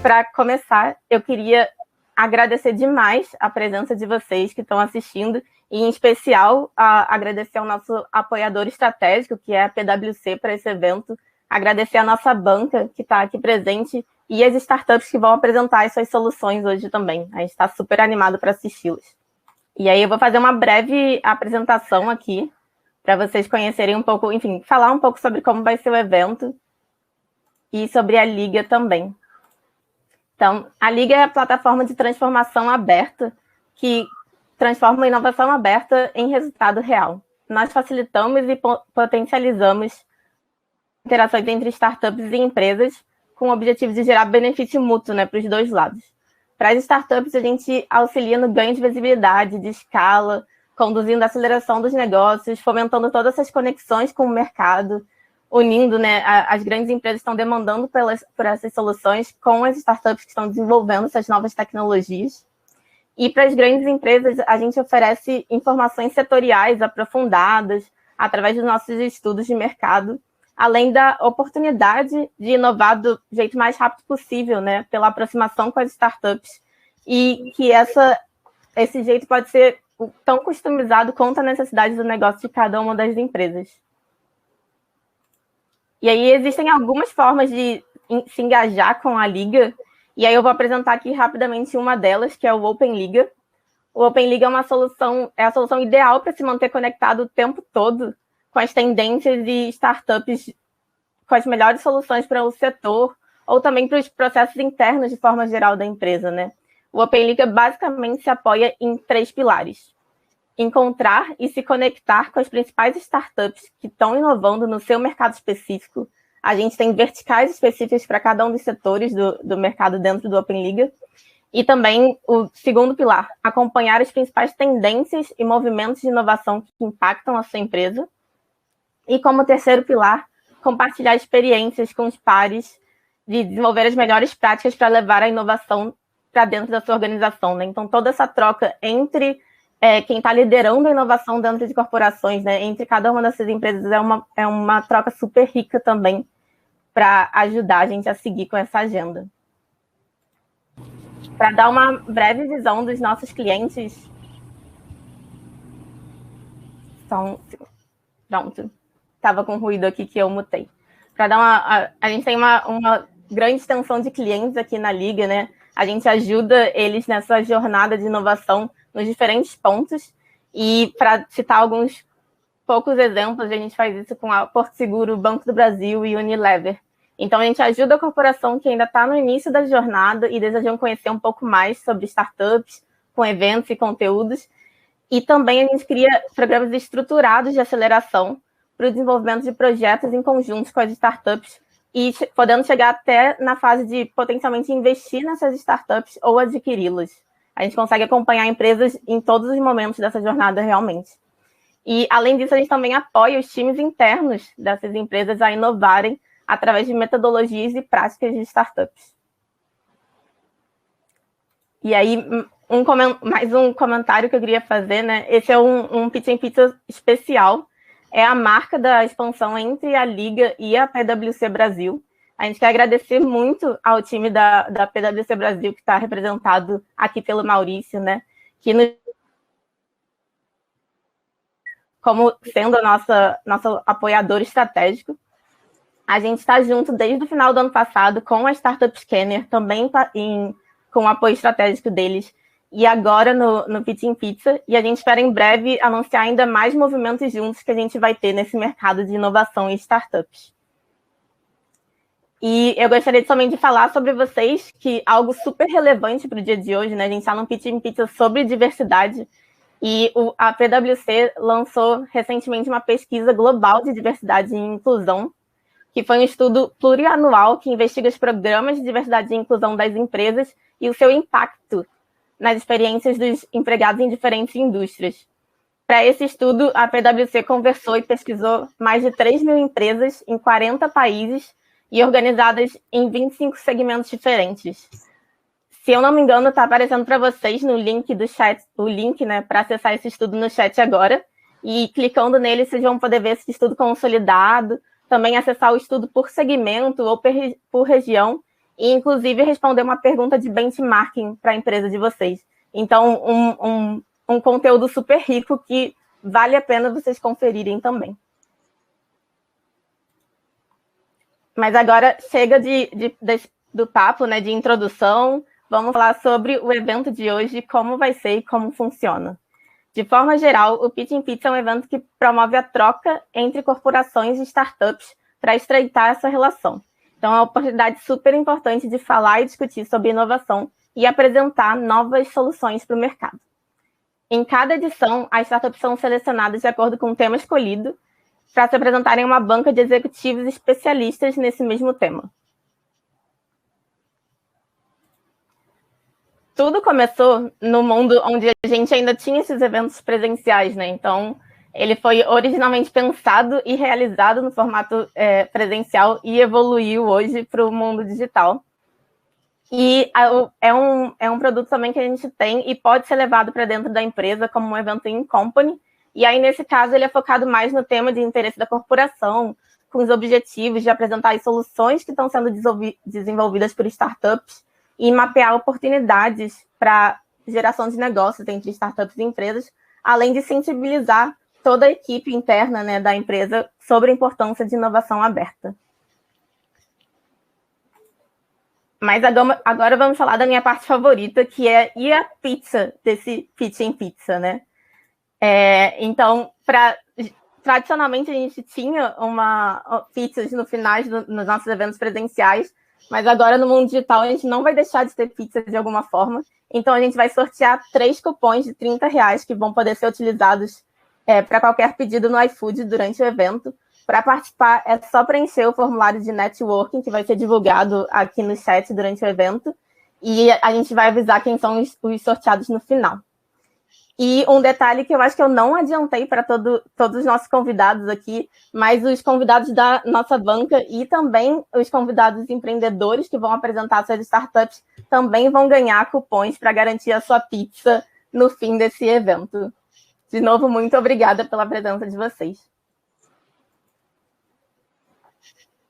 para começar, eu queria agradecer demais a presença de vocês que estão assistindo, e em especial agradecer ao nosso apoiador estratégico, que é a PwC, para esse evento, agradecer a nossa banca que está aqui presente e as startups que vão apresentar as suas soluções hoje também. A gente está super animado para assisti-las. E aí eu vou fazer uma breve apresentação aqui, para vocês conhecerem um pouco, enfim, falar um pouco sobre como vai ser o evento e sobre a Liga também. Então, a Liga é a plataforma de transformação aberta que transforma a inovação aberta em resultado real. Nós facilitamos e potencializamos interações entre startups e empresas com o objetivo de gerar benefício mútuo, né, para os dois lados. Para as startups, a gente auxilia no ganho de visibilidade, de escala, conduzindo a aceleração dos negócios, fomentando todas essas conexões com o mercado, unindo, né, as grandes empresas que estão demandando por essas soluções com as startups que estão desenvolvendo essas novas tecnologias. E para as grandes empresas, a gente oferece informações setoriais aprofundadas através dos nossos estudos de mercado, além da oportunidade de inovar do jeito mais rápido possível, né, pela aproximação com as startups, e que esse jeito pode ser tão customizado quanto a necessidade do negócio de cada uma das empresas. E aí existem algumas formas de se engajar com a Liga, e aí eu vou apresentar aqui rapidamente uma delas, que é o Open Liga. O Open Liga é a solução ideal para se manter conectado o tempo todo com as tendências e startups, com as melhores soluções para o setor, ou também para os processos internos de forma geral da empresa, né? O Open Liga basicamente se apoia em 3 pilares: encontrar e se conectar com as principais startups que estão inovando no seu mercado específico. A gente tem verticais específicas para cada um dos setores do mercado dentro do Open Liga. E também o segundo pilar, acompanhar as principais tendências e movimentos de inovação que impactam a sua empresa. E como terceiro pilar, compartilhar experiências com os pares, de desenvolver as melhores práticas para levar a inovação para dentro da sua organização, né? Então, toda essa troca entre quem está liderando a inovação dentro de corporações, né, entre cada uma dessas empresas, é uma troca super rica também para ajudar a gente a seguir com essa agenda. Para dar uma breve visão dos nossos clientes. Pronto. Estava com ruído aqui que eu mutei. Para dar a gente tem uma grande extensão de clientes aqui na Liga, né? A gente ajuda eles nessa jornada de inovação nos diferentes pontos. E para citar alguns poucos exemplos, a gente faz isso com a Porto Seguro, Banco do Brasil e Unilever. Então, a gente ajuda a corporação que ainda está no início da jornada e desejam conhecer um pouco mais sobre startups, com eventos e conteúdos. E também a gente cria programas estruturados de aceleração para o desenvolvimento de projetos em conjunto com as startups e podendo chegar até na fase de potencialmente investir nessas startups ou adquiri-las. A gente consegue acompanhar empresas em todos os momentos dessa jornada realmente. E, além disso, a gente também apoia os times internos dessas empresas a inovarem através de metodologias e práticas de startups. E aí, mais um comentário que eu queria fazer, né? Esse é um Pitch and Pizza especial. É a marca da expansão entre a Liga e a PwC Brasil. A gente quer agradecer muito ao time da PwC Brasil, que está representado aqui pelo Maurício, né? Como sendo nosso apoiador estratégico. A gente está junto desde o final do ano passado com a Startup Scanner, também com o apoio estratégico deles, e agora no Pitch and Pizza, e a gente espera em breve anunciar ainda mais movimentos juntos que a gente vai ter nesse mercado de inovação e startups. E eu gostaria somente de falar sobre vocês que algo super relevante para o dia de hoje, né? A gente está no Pitch and Pizza sobre diversidade, e a PwC lançou recentemente uma pesquisa global de diversidade e inclusão, que foi um estudo plurianual que investiga os programas de diversidade e inclusão das empresas e o seu impacto nas experiências dos empregados em diferentes indústrias. Para esse estudo, a PwC conversou e pesquisou mais de 3 mil empresas em 40 países e organizadas em 25 segmentos diferentes. Se eu não me engano, está aparecendo para vocês no link do chat, o link, né, para acessar esse estudo no chat agora, e clicando nele, vocês vão poder ver esse estudo consolidado, também acessar o estudo por segmento ou por região, e, inclusive, responder uma pergunta de benchmarking para a empresa de vocês. Então, um conteúdo super rico que vale a pena vocês conferirem também. Mas agora chega do papo, né, de introdução. Vamos falar sobre o evento de hoje, como vai ser e como funciona. De forma geral, o Pitch in Pizza é um evento que promove a troca entre corporações e startups para estreitar essa relação. Então, é uma oportunidade super importante de falar e discutir sobre inovação e apresentar novas soluções para o mercado. Em cada edição, as startups são selecionadas de acordo com o tema escolhido para se apresentarem uma banca de executivos especialistas nesse mesmo tema. Tudo começou no mundo onde a gente ainda tinha esses eventos presenciais, né? Então, ele foi originalmente pensado e realizado no formato presencial e evoluiu hoje para o mundo digital. E é um produto também que a gente tem e pode ser levado para dentro da empresa como um evento in company. E aí, nesse caso, ele é focado mais no tema de interesse da corporação, com os objetivos de apresentar as soluções que estão sendo desenvolvidas por startups e mapear oportunidades para geração de negócios entre startups e empresas, além de sensibilizar toda a equipe interna, né, da empresa sobre a importância de inovação aberta. Mas agora vamos falar da minha parte favorita, que é a pizza desse Pitch in Pizza, né? Então, tradicionalmente a gente tinha pizzas no final nos nossos eventos presenciais, mas agora no mundo digital a gente não vai deixar de ter pizza de alguma forma. Então a gente vai sortear 3 cupons de R$30 que vão poder ser utilizados para qualquer pedido no iFood durante o evento. Para participar é só preencher o formulário de networking que vai ser divulgado aqui no chat durante o evento e a gente vai avisar quem são os sorteados no final. E um detalhe que eu acho que eu não adiantei para todos os nossos convidados aqui, mas os convidados da nossa banca e também os convidados empreendedores que vão apresentar suas startups também vão ganhar cupons para garantir a sua pizza no fim desse evento. De novo, muito obrigada pela presença de vocês.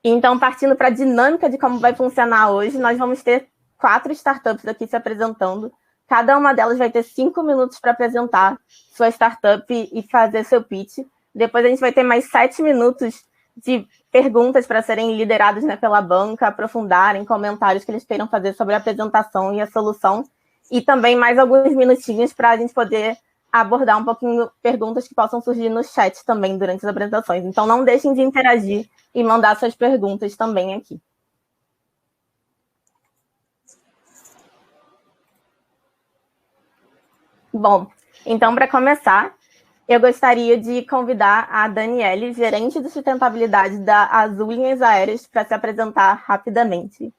Então, partindo para a dinâmica de como vai funcionar hoje, nós vamos ter 4 startups aqui se apresentando. Cada uma delas vai ter 5 minutos para apresentar sua startup e fazer seu pitch. Depois a gente vai ter mais 7 minutos de perguntas para serem lideradas, né, pela banca, aprofundarem comentários que eles queiram fazer sobre a apresentação e a solução. E também mais alguns minutinhos para a gente poder abordar um pouquinho perguntas que possam surgir no chat também durante as apresentações. Então não deixem de interagir e mandar suas perguntas também aqui. Bom, então, para começar, eu gostaria de convidar a Daniele, gerente de sustentabilidade da Azul Linhas Aéreas, para se apresentar rapidamente.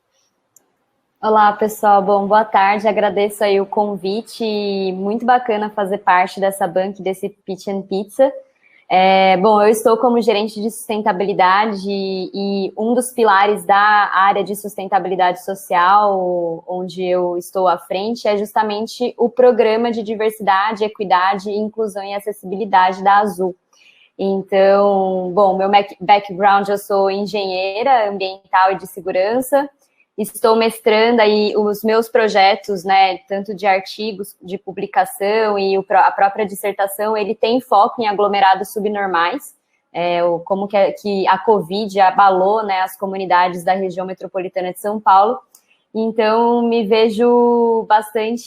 Olá, pessoal. Bom, boa tarde. Agradeço aí o convite. Muito bacana fazer parte dessa banca, desse Pitch in Pizza. Bom, eu estou como gerente de sustentabilidade e um dos pilares da área de sustentabilidade social, onde eu estou à frente, é justamente o programa de diversidade, equidade, inclusão e acessibilidade da Azul. Então, bom, meu background, eu sou engenheira ambiental e de segurança. Estou mestrando aí os meus projetos, né, tanto de artigos de publicação e a própria dissertação, ele tem foco em aglomerados subnormais, como que a Covid abalou, né, as comunidades da região metropolitana de São Paulo. Então, me vejo bastante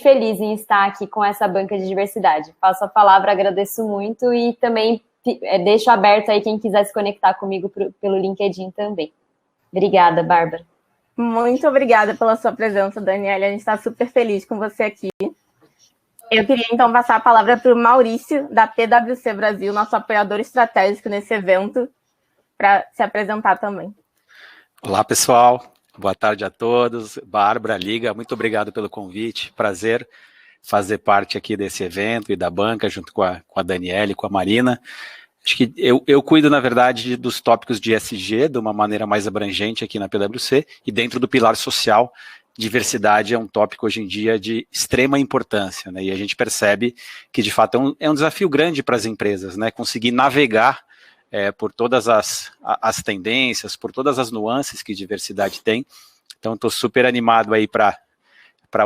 feliz em estar aqui com essa banca de diversidade. Passo a palavra, agradeço muito e também deixo aberto aí quem quiser se conectar comigo pelo LinkedIn também. Obrigada, Bárbara. Muito obrigada pela sua presença, Daniele. A gente está super feliz com você aqui. Eu queria, então, passar a palavra para o Maurício, da PwC Brasil, nosso apoiador estratégico nesse evento, para se apresentar também. Olá, pessoal. Boa tarde a todos. Bárbara, Liga, muito obrigado pelo convite. Prazer fazer parte aqui desse evento e da banca, junto com a Daniele, com a Marina. Acho que eu cuido, na verdade, dos tópicos de ESG de uma maneira mais abrangente aqui na PwC, e dentro do pilar social, diversidade é um tópico hoje em dia de extrema importância, né? E a gente percebe que, de fato, é um desafio grande para as empresas, né? Conseguir navegar por todas as tendências, por todas as nuances que diversidade tem. Então, estou super animado aí para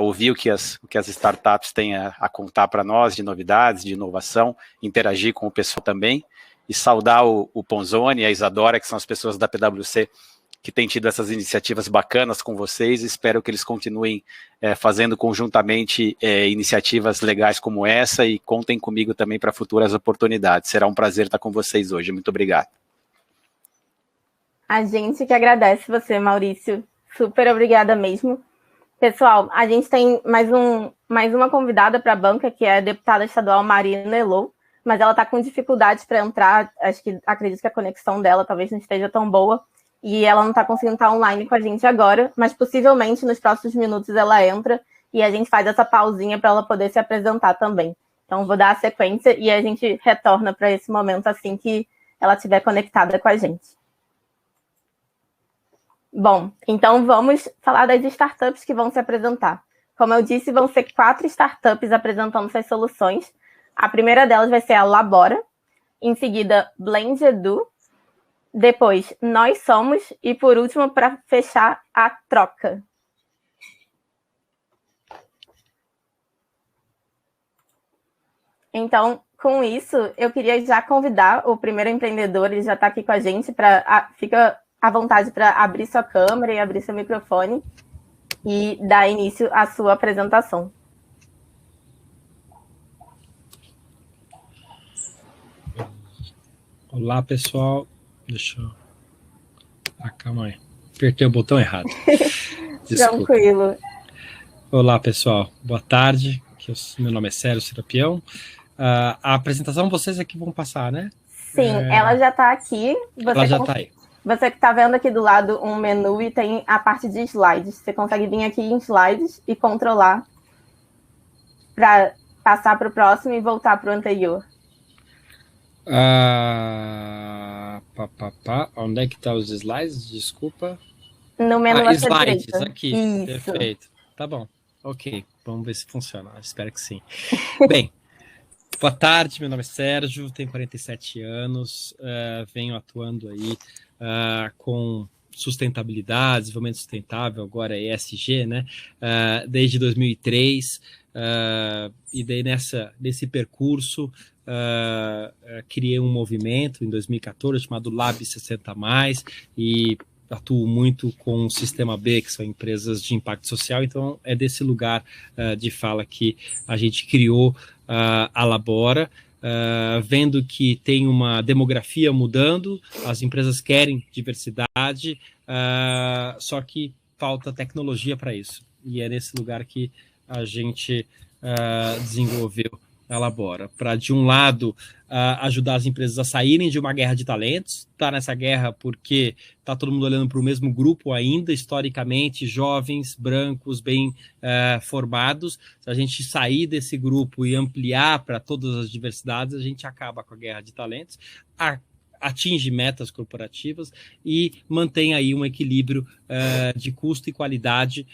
ouvir o que as startups têm a contar para nós de novidades, de inovação, interagir com o pessoal também, e saudar o Ponzoni e a Isadora, que são as pessoas da PwC que têm tido essas iniciativas bacanas com vocês. Espero que eles continuem fazendo conjuntamente iniciativas legais como essa, e contem comigo também para futuras oportunidades. Será um prazer estar com vocês hoje. Muito obrigado. A gente que agradece você, Maurício. Super obrigada mesmo. Pessoal, a gente tem mais uma convidada para a banca, que é a deputada estadual Marina Elô, mas ela está com dificuldades para entrar. Acredito que a conexão dela talvez não esteja tão boa, e ela não está conseguindo estar online com a gente agora, mas possivelmente nos próximos minutos ela entra e a gente faz essa pausinha para ela poder se apresentar também. Então, vou dar a sequência e a gente retorna para esse momento assim que ela estiver conectada com a gente. Bom, então vamos falar das startups que vão se apresentar. Como eu disse, vão ser 4 startups apresentando suas soluções. A primeira delas vai ser a Labora, em seguida Blend Edu, depois Nós Somos e, por último, para fechar, a Troca. Então, com isso, eu queria já convidar o primeiro empreendedor, ele já está aqui com a gente, fica à vontade para abrir sua câmera e abrir seu microfone e dar início à sua apresentação. Olá, pessoal. Deixa eu... calma aí. Apertei o botão errado. Tranquilo. Olá, pessoal. Boa tarde. Meu nome é Sérgio Serapião. A apresentação vocês aqui vão passar, né? Sim, ela já está aqui. Ela já está aí. Você que está vendo aqui do lado um menu e tem a parte de slides. Você consegue vir aqui em slides e controlar para passar para o próximo e voltar para o anterior. Onde é que estão os slides? Desculpa. No menu à slides, direita. Aqui. Isso. Perfeito. Tá bom. Ok, vamos ver se funciona. Espero que sim. Bem, boa tarde, meu nome é Sérgio, tenho 47 anos, venho atuando aí com sustentabilidade, desenvolvimento sustentável, agora é ESG, né? Desde 2003, e daí nesse percurso criei um movimento em 2014 chamado Lab 60+, e atuo muito com o Sistema B, que são empresas de impacto social. Então é desse lugar de fala que a gente criou a Labora, vendo que tem uma demografia mudando, as empresas querem diversidade, só que falta tecnologia para isso. E é nesse lugar que a gente desenvolveu a Labora, para, de um lado, ajudar as empresas a saírem de uma guerra de talentos. Está nessa guerra porque está todo mundo olhando para o mesmo grupo ainda, historicamente, jovens, brancos, bem formados. Se a gente sair desse grupo e ampliar para todas as diversidades, a gente acaba com a guerra de talentos, atinge metas corporativas e mantém aí um equilíbrio de custo e qualidade,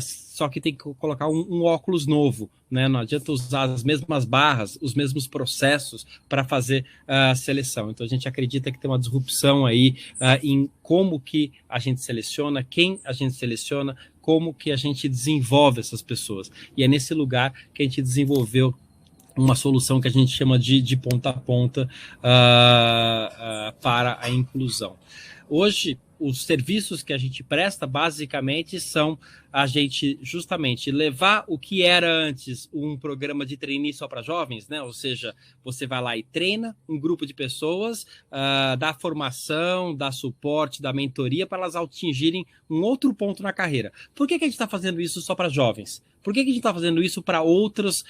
só que tem que colocar um óculos novo, né? Não adianta usar as mesmas barras, os mesmos processos para fazer a seleção. Então a gente acredita que tem uma disrupção aí em como que a gente seleciona, quem a gente seleciona, como que a gente desenvolve essas pessoas. E é nesse lugar que a gente desenvolveu uma solução que a gente chama de ponta a ponta para a inclusão. Hoje, os serviços que a gente presta, basicamente, são a gente justamente levar o que era antes um programa de trainee só para jovens, né? Ou seja, você vai lá e treina um grupo de pessoas, dá formação, dá suporte, dá mentoria para elas atingirem um outro ponto na carreira. Por que a gente está fazendo isso só para jovens? Por que a gente está fazendo isso para outros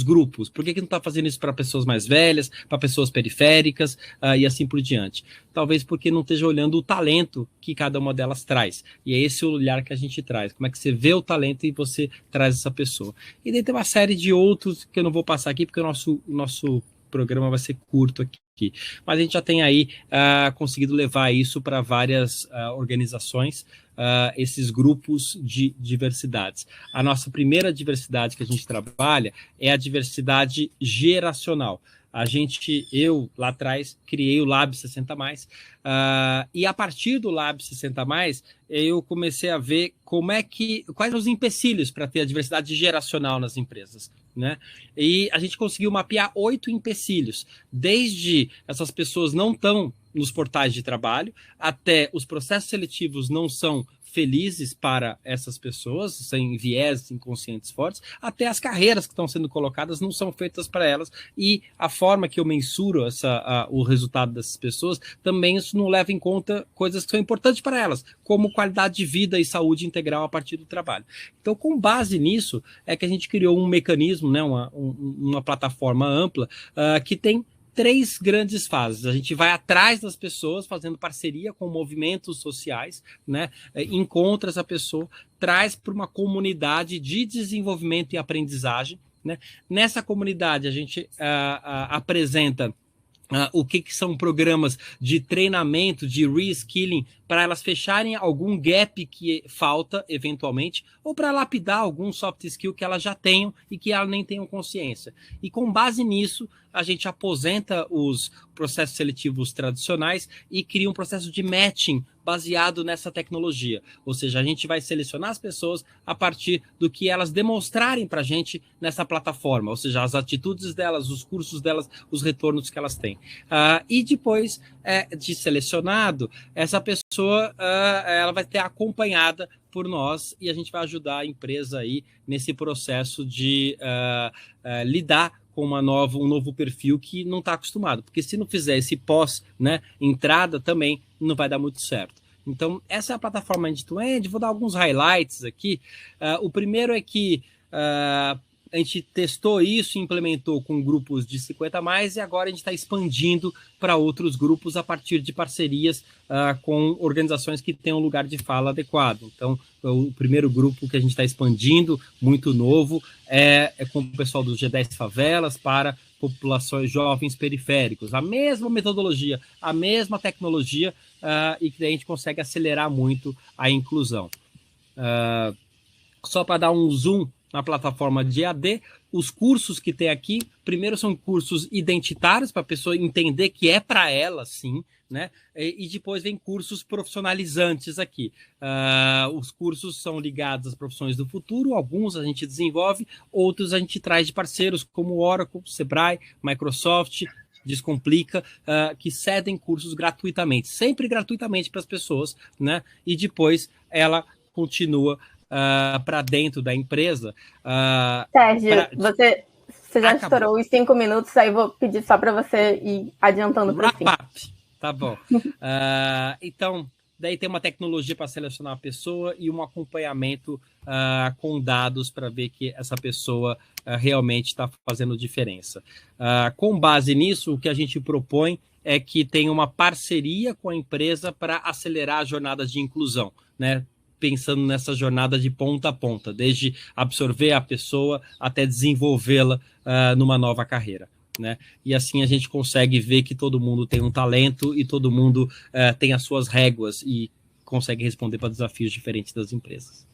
grupos? Por que a gente não está fazendo isso para pessoas mais velhas, para pessoas periféricas e assim por diante? Talvez porque não esteja olhando o talento que cada uma delas traz. E é esse o olhar que a gente traz. Como é que você vê o talento e você traz essa pessoa? E daí tem uma série de outros que eu não vou passar aqui, porque o nosso programa vai ser curto aqui. Mas a gente já tem aí conseguido levar isso para várias organizações, esses grupos de diversidades. A nossa primeira diversidade que a gente trabalha é a diversidade geracional. Eu, lá atrás, criei o Lab 60+, e a partir do Lab 60+, eu comecei a ver quais são os empecilhos para ter a diversidade geracional nas empresas, né? E a gente conseguiu mapear 8 empecilhos, desde essas pessoas não estão nos portais de trabalho, até os processos seletivos não são felizes para essas pessoas, sem viés inconscientes fortes, até as carreiras que estão sendo colocadas não são feitas para elas, e a forma que eu mensuro o resultado dessas pessoas, também isso não leva em conta coisas que são importantes para elas, como qualidade de vida e saúde integral a partir do trabalho. Então, com base nisso, é que a gente criou um mecanismo, né, uma plataforma ampla, que tem 3 grandes fases. A gente vai atrás das pessoas, fazendo parceria com movimentos sociais, né? Encontra essa pessoa, traz para uma comunidade de desenvolvimento e aprendizagem, né? Nessa comunidade, a gente apresenta o que são programas de treinamento, de reskilling, para elas fecharem algum gap que falta, eventualmente, ou para lapidar algum soft skill que elas já tenham e que elas nem tenham consciência. E com base nisso, a gente aposenta os processos seletivos tradicionais e cria um processo de matching baseado nessa tecnologia. Ou seja, a gente vai selecionar as pessoas a partir do que elas demonstrarem para a gente nessa plataforma, ou seja, as atitudes delas, os cursos delas, os retornos que elas têm. E depois de selecionado, essa pessoa ela vai ter acompanhada por nós e a gente vai ajudar a empresa aí nesse processo de lidar com um novo perfil que não está acostumado, porque se não fizer esse entrada também não vai dar muito certo. Então, essa é a plataforma end-to-end. Vou dar alguns highlights aqui. O primeiro é que a gente testou isso e implementou com grupos de 50+, e agora a gente está expandindo para outros grupos a partir de parcerias com organizações que têm um lugar de fala adequado. Então, o primeiro grupo que a gente está expandindo, muito novo, é com o pessoal dos G10 Favelas para populações jovens periféricos. A mesma metodologia, a mesma tecnologia, e que a gente consegue acelerar muito a inclusão. Só para dar um zoom na plataforma de EAD, os cursos que tem aqui, primeiro são cursos identitários, para a pessoa entender que é para ela, sim, né? E depois vem cursos profissionalizantes aqui. Os cursos são ligados às profissões do futuro, alguns a gente desenvolve, outros a gente traz de parceiros como Oracle, Sebrae, Microsoft, Descomplica, que cedem cursos gratuitamente, sempre gratuitamente para as pessoas, né? E depois ela continua para dentro da empresa. Sérgio, você já estourou os 5 minutos, aí vou pedir só para você ir adiantando para o fim. Tá bom. Então, daí tem uma tecnologia para selecionar a pessoa e um acompanhamento com dados para ver que essa pessoa realmente está fazendo diferença. Com base nisso, o que a gente propõe é que tenha uma parceria com a empresa para acelerar a jornada de inclusão, né? Pensando nessa jornada de ponta a ponta, desde absorver a pessoa até desenvolvê-la numa nova carreira, né? E assim a gente consegue ver que todo mundo tem um talento e todo mundo tem as suas réguas e consegue responder para desafios diferentes das empresas.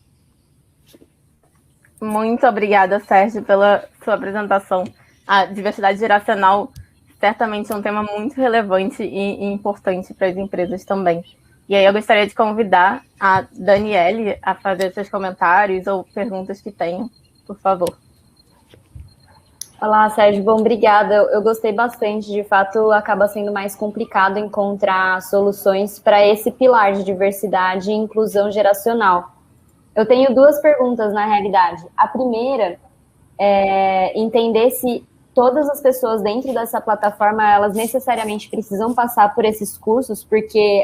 Muito obrigada, Sérgio, pela sua apresentação. A diversidade geracional certamente é um tema muito relevante e importante para as empresas também. E aí eu gostaria de convidar a Daniele a fazer seus comentários ou perguntas que tenham, por favor. Olá, Sérgio. Bom, obrigada. Eu gostei bastante. De fato, acaba sendo mais complicado encontrar soluções para esse pilar de diversidade e inclusão geracional. Eu tenho 2 perguntas, na realidade. A primeira é entender se todas as pessoas dentro dessa plataforma, elas necessariamente precisam passar por esses cursos, porque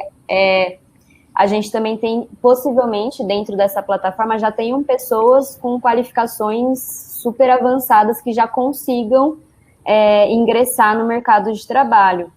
a gente também tem, possivelmente, dentro dessa plataforma, já tenham pessoas com qualificações super avançadas que já consigam ingressar no mercado de trabalho.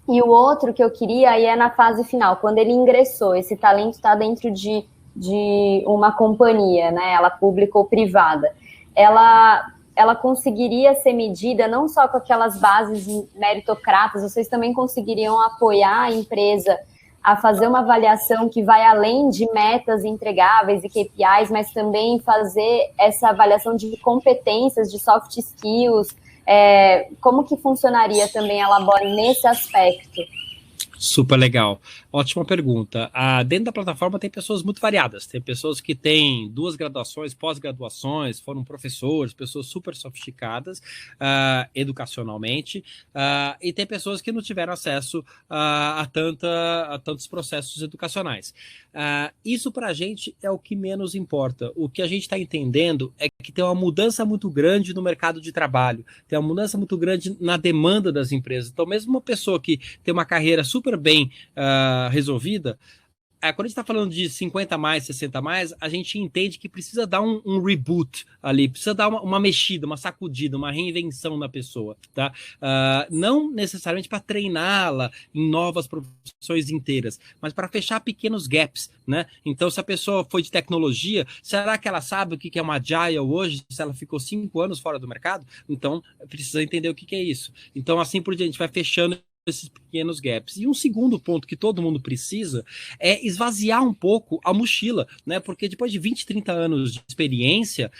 E o outro que eu queria aí é na fase final, quando ele ingressou, esse talento está dentro de uma companhia, né, ela pública ou privada, ela conseguiria ser medida não só com aquelas bases meritocratas, vocês também conseguiriam apoiar a empresa a fazer uma avaliação que vai além de metas entregáveis e KPIs, mas também fazer essa avaliação de competências, de soft skills, Como que funcionaria também a Labore nesse aspecto? Super legal. Ótima pergunta. Dentro da plataforma tem pessoas muito variadas. Tem pessoas que têm 2 graduações, pós-graduações, foram professores, pessoas super sofisticadas educacionalmente, e tem pessoas que não tiveram acesso a tantos processos educacionais. Isso para a gente é o que menos importa. O que a gente está entendendo é que tem uma mudança muito grande no mercado de trabalho, tem uma mudança muito grande na demanda das empresas. Então, mesmo uma pessoa que tem uma carreira super bem resolvida, quando a gente está falando de 50 mais, 60 mais, a gente entende que precisa dar um reboot ali, precisa dar uma mexida, uma sacudida, uma reinvenção na pessoa, tá? Não necessariamente para treiná-la em novas profissões inteiras, mas para fechar pequenos gaps, né? Então, se a pessoa foi de tecnologia, será que ela sabe o que é uma Agile hoje, se ela ficou 5 anos fora do mercado? Então, precisa entender o que é isso. Então, assim por diante, a gente vai fechando esses pequenos gaps. E um segundo ponto que todo mundo precisa é esvaziar um pouco a mochila, né? Porque depois de 20, 30 anos de experiência,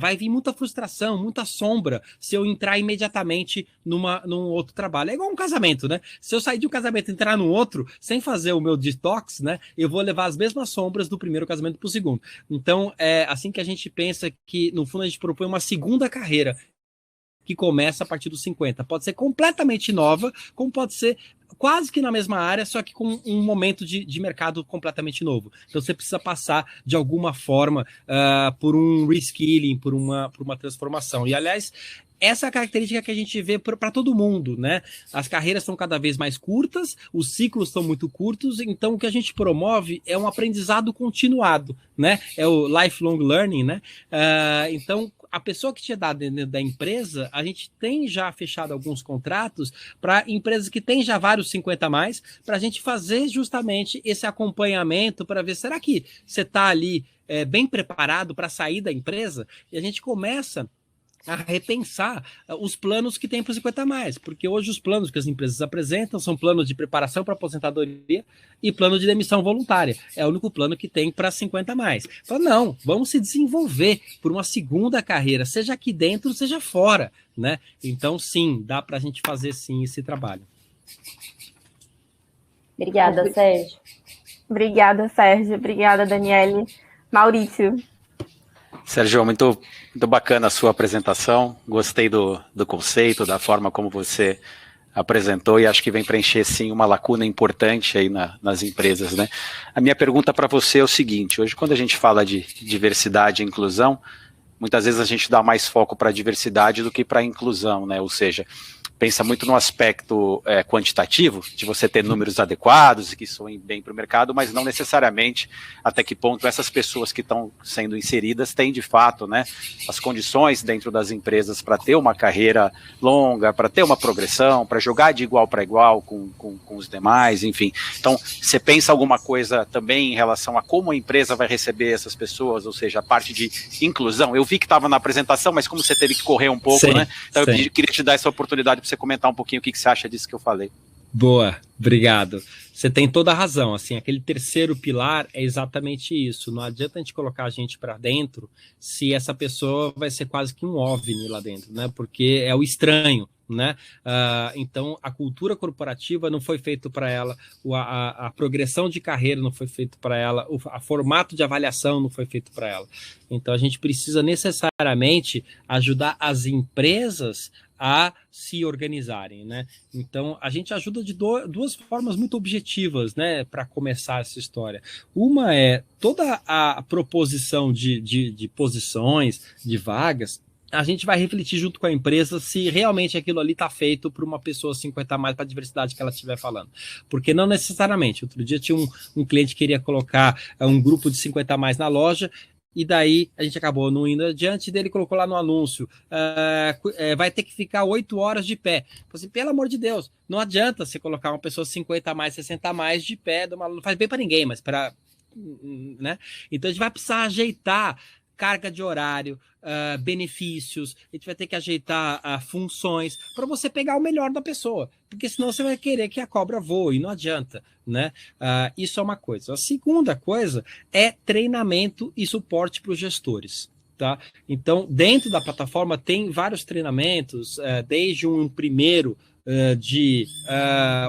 vai vir muita frustração, muita sombra se eu entrar imediatamente num outro trabalho. É igual um casamento, né? Se eu sair de um casamento e entrar no outro, sem fazer o meu detox, né? Eu vou levar as mesmas sombras do primeiro casamento para o segundo. Então, é assim que a gente pensa que, no fundo, a gente propõe uma segunda carreira que começa a partir dos 50. Pode ser completamente nova, como pode ser quase que na mesma área, só que com um momento de mercado completamente novo. Então, você precisa passar, de alguma forma, por um reskilling, por uma transformação. E, aliás, essa é a característica que a gente vê para todo mundo, né? As carreiras estão cada vez mais curtas, os ciclos estão muito curtos, então o que a gente promove é um aprendizado continuado, né? É o lifelong learning, né? Então, a pessoa que tinha dado dentro da empresa, a gente tem já fechado alguns contratos para empresas que têm já vários 50 a mais, para a gente fazer justamente esse acompanhamento para ver, será que você está ali bem preparado para sair da empresa? E a gente começa a repensar os planos que tem para os 50 a mais, porque hoje os planos que as empresas apresentam são planos de preparação para aposentadoria e plano de demissão voluntária. É o único plano que tem para 50 a mais. Então, não, vamos se desenvolver por uma segunda carreira, seja aqui dentro, seja fora, né? Então, sim, dá para a gente fazer sim esse trabalho. Obrigada, Sérgio. Obrigada, Sérgio. Obrigada, Daniele. Maurício. Sérgio, muito bacana a sua apresentação, gostei do conceito, da forma como você apresentou e acho que vem preencher sim uma lacuna importante aí nas empresas, né? A minha pergunta para você é o seguinte: hoje quando a gente fala de diversidade e inclusão, muitas vezes a gente dá mais foco para a diversidade do que para a inclusão, né? Ou seja, pensa muito no aspecto quantitativo, de você ter números adequados e que soem bem para o mercado, mas não necessariamente até que ponto essas pessoas que estão sendo inseridas têm de fato, né, as condições dentro das empresas para ter uma carreira longa, para ter uma progressão, para jogar de igual para igual com os demais, enfim. Então, você pensa alguma coisa também em relação a como a empresa vai receber essas pessoas, ou seja, a parte de inclusão? Eu vi que estava na apresentação, mas como você teve que correr um pouco, sim, né? Então sim, eu queria te dar essa oportunidade para você comentar um pouquinho o que você acha disso que eu falei. Boa, obrigado. Você tem toda a razão, assim, aquele terceiro pilar é exatamente isso. Não adianta a gente colocar a gente para dentro se essa pessoa vai ser quase que um OVNI lá dentro, né? Porque é o estranho, né? Então, a cultura corporativa não foi feita para ela, a progressão de carreira não foi feita para ela, o formato de avaliação não foi feito para ela. Então, a gente precisa necessariamente ajudar as empresas a se organizarem, né? Então, a gente ajuda de duas formas muito objetivas, né, para começar essa história. Uma é toda a proposição de posições, de vagas, a gente vai refletir junto com a empresa se realmente aquilo ali está feito para uma pessoa 50 a mais, para a diversidade que ela estiver falando. Porque não necessariamente. Outro dia tinha um cliente que queria colocar um grupo de 50 a mais na loja, e daí a gente acabou não indo adiante, dele colocou lá no anúncio, vai ter que ficar 8 horas de pé. Assim, pelo amor de Deus, não adianta você colocar uma pessoa 50 a mais, 60 a mais de pé, não faz bem para ninguém, mas para... né? Então a gente vai precisar ajeitar carga de horário, benefícios, a gente vai ter que ajeitar funções para você pegar o melhor da pessoa, porque senão você vai querer que a cobra voe, e não adianta, né? Isso é uma coisa. A segunda coisa é treinamento e suporte para os gestores. Tá? Então, dentro da plataforma tem vários treinamentos, desde um primeiro de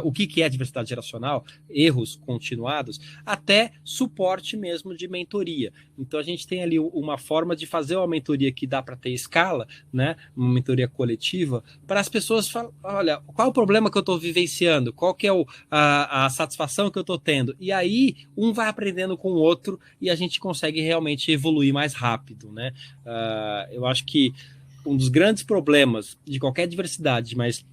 o que é diversidade geracional, erros continuados, até suporte mesmo de mentoria. Então, a gente tem ali uma forma de fazer uma mentoria que dá para ter escala, né? Uma mentoria coletiva, para as pessoas falarem, olha, qual é o problema que eu estou vivenciando? Qual que é a satisfação que eu estou tendo? E aí, um vai aprendendo com o outro e a gente consegue realmente evoluir mais rápido, né? Eu acho que um dos grandes problemas de qualquer diversidade, mas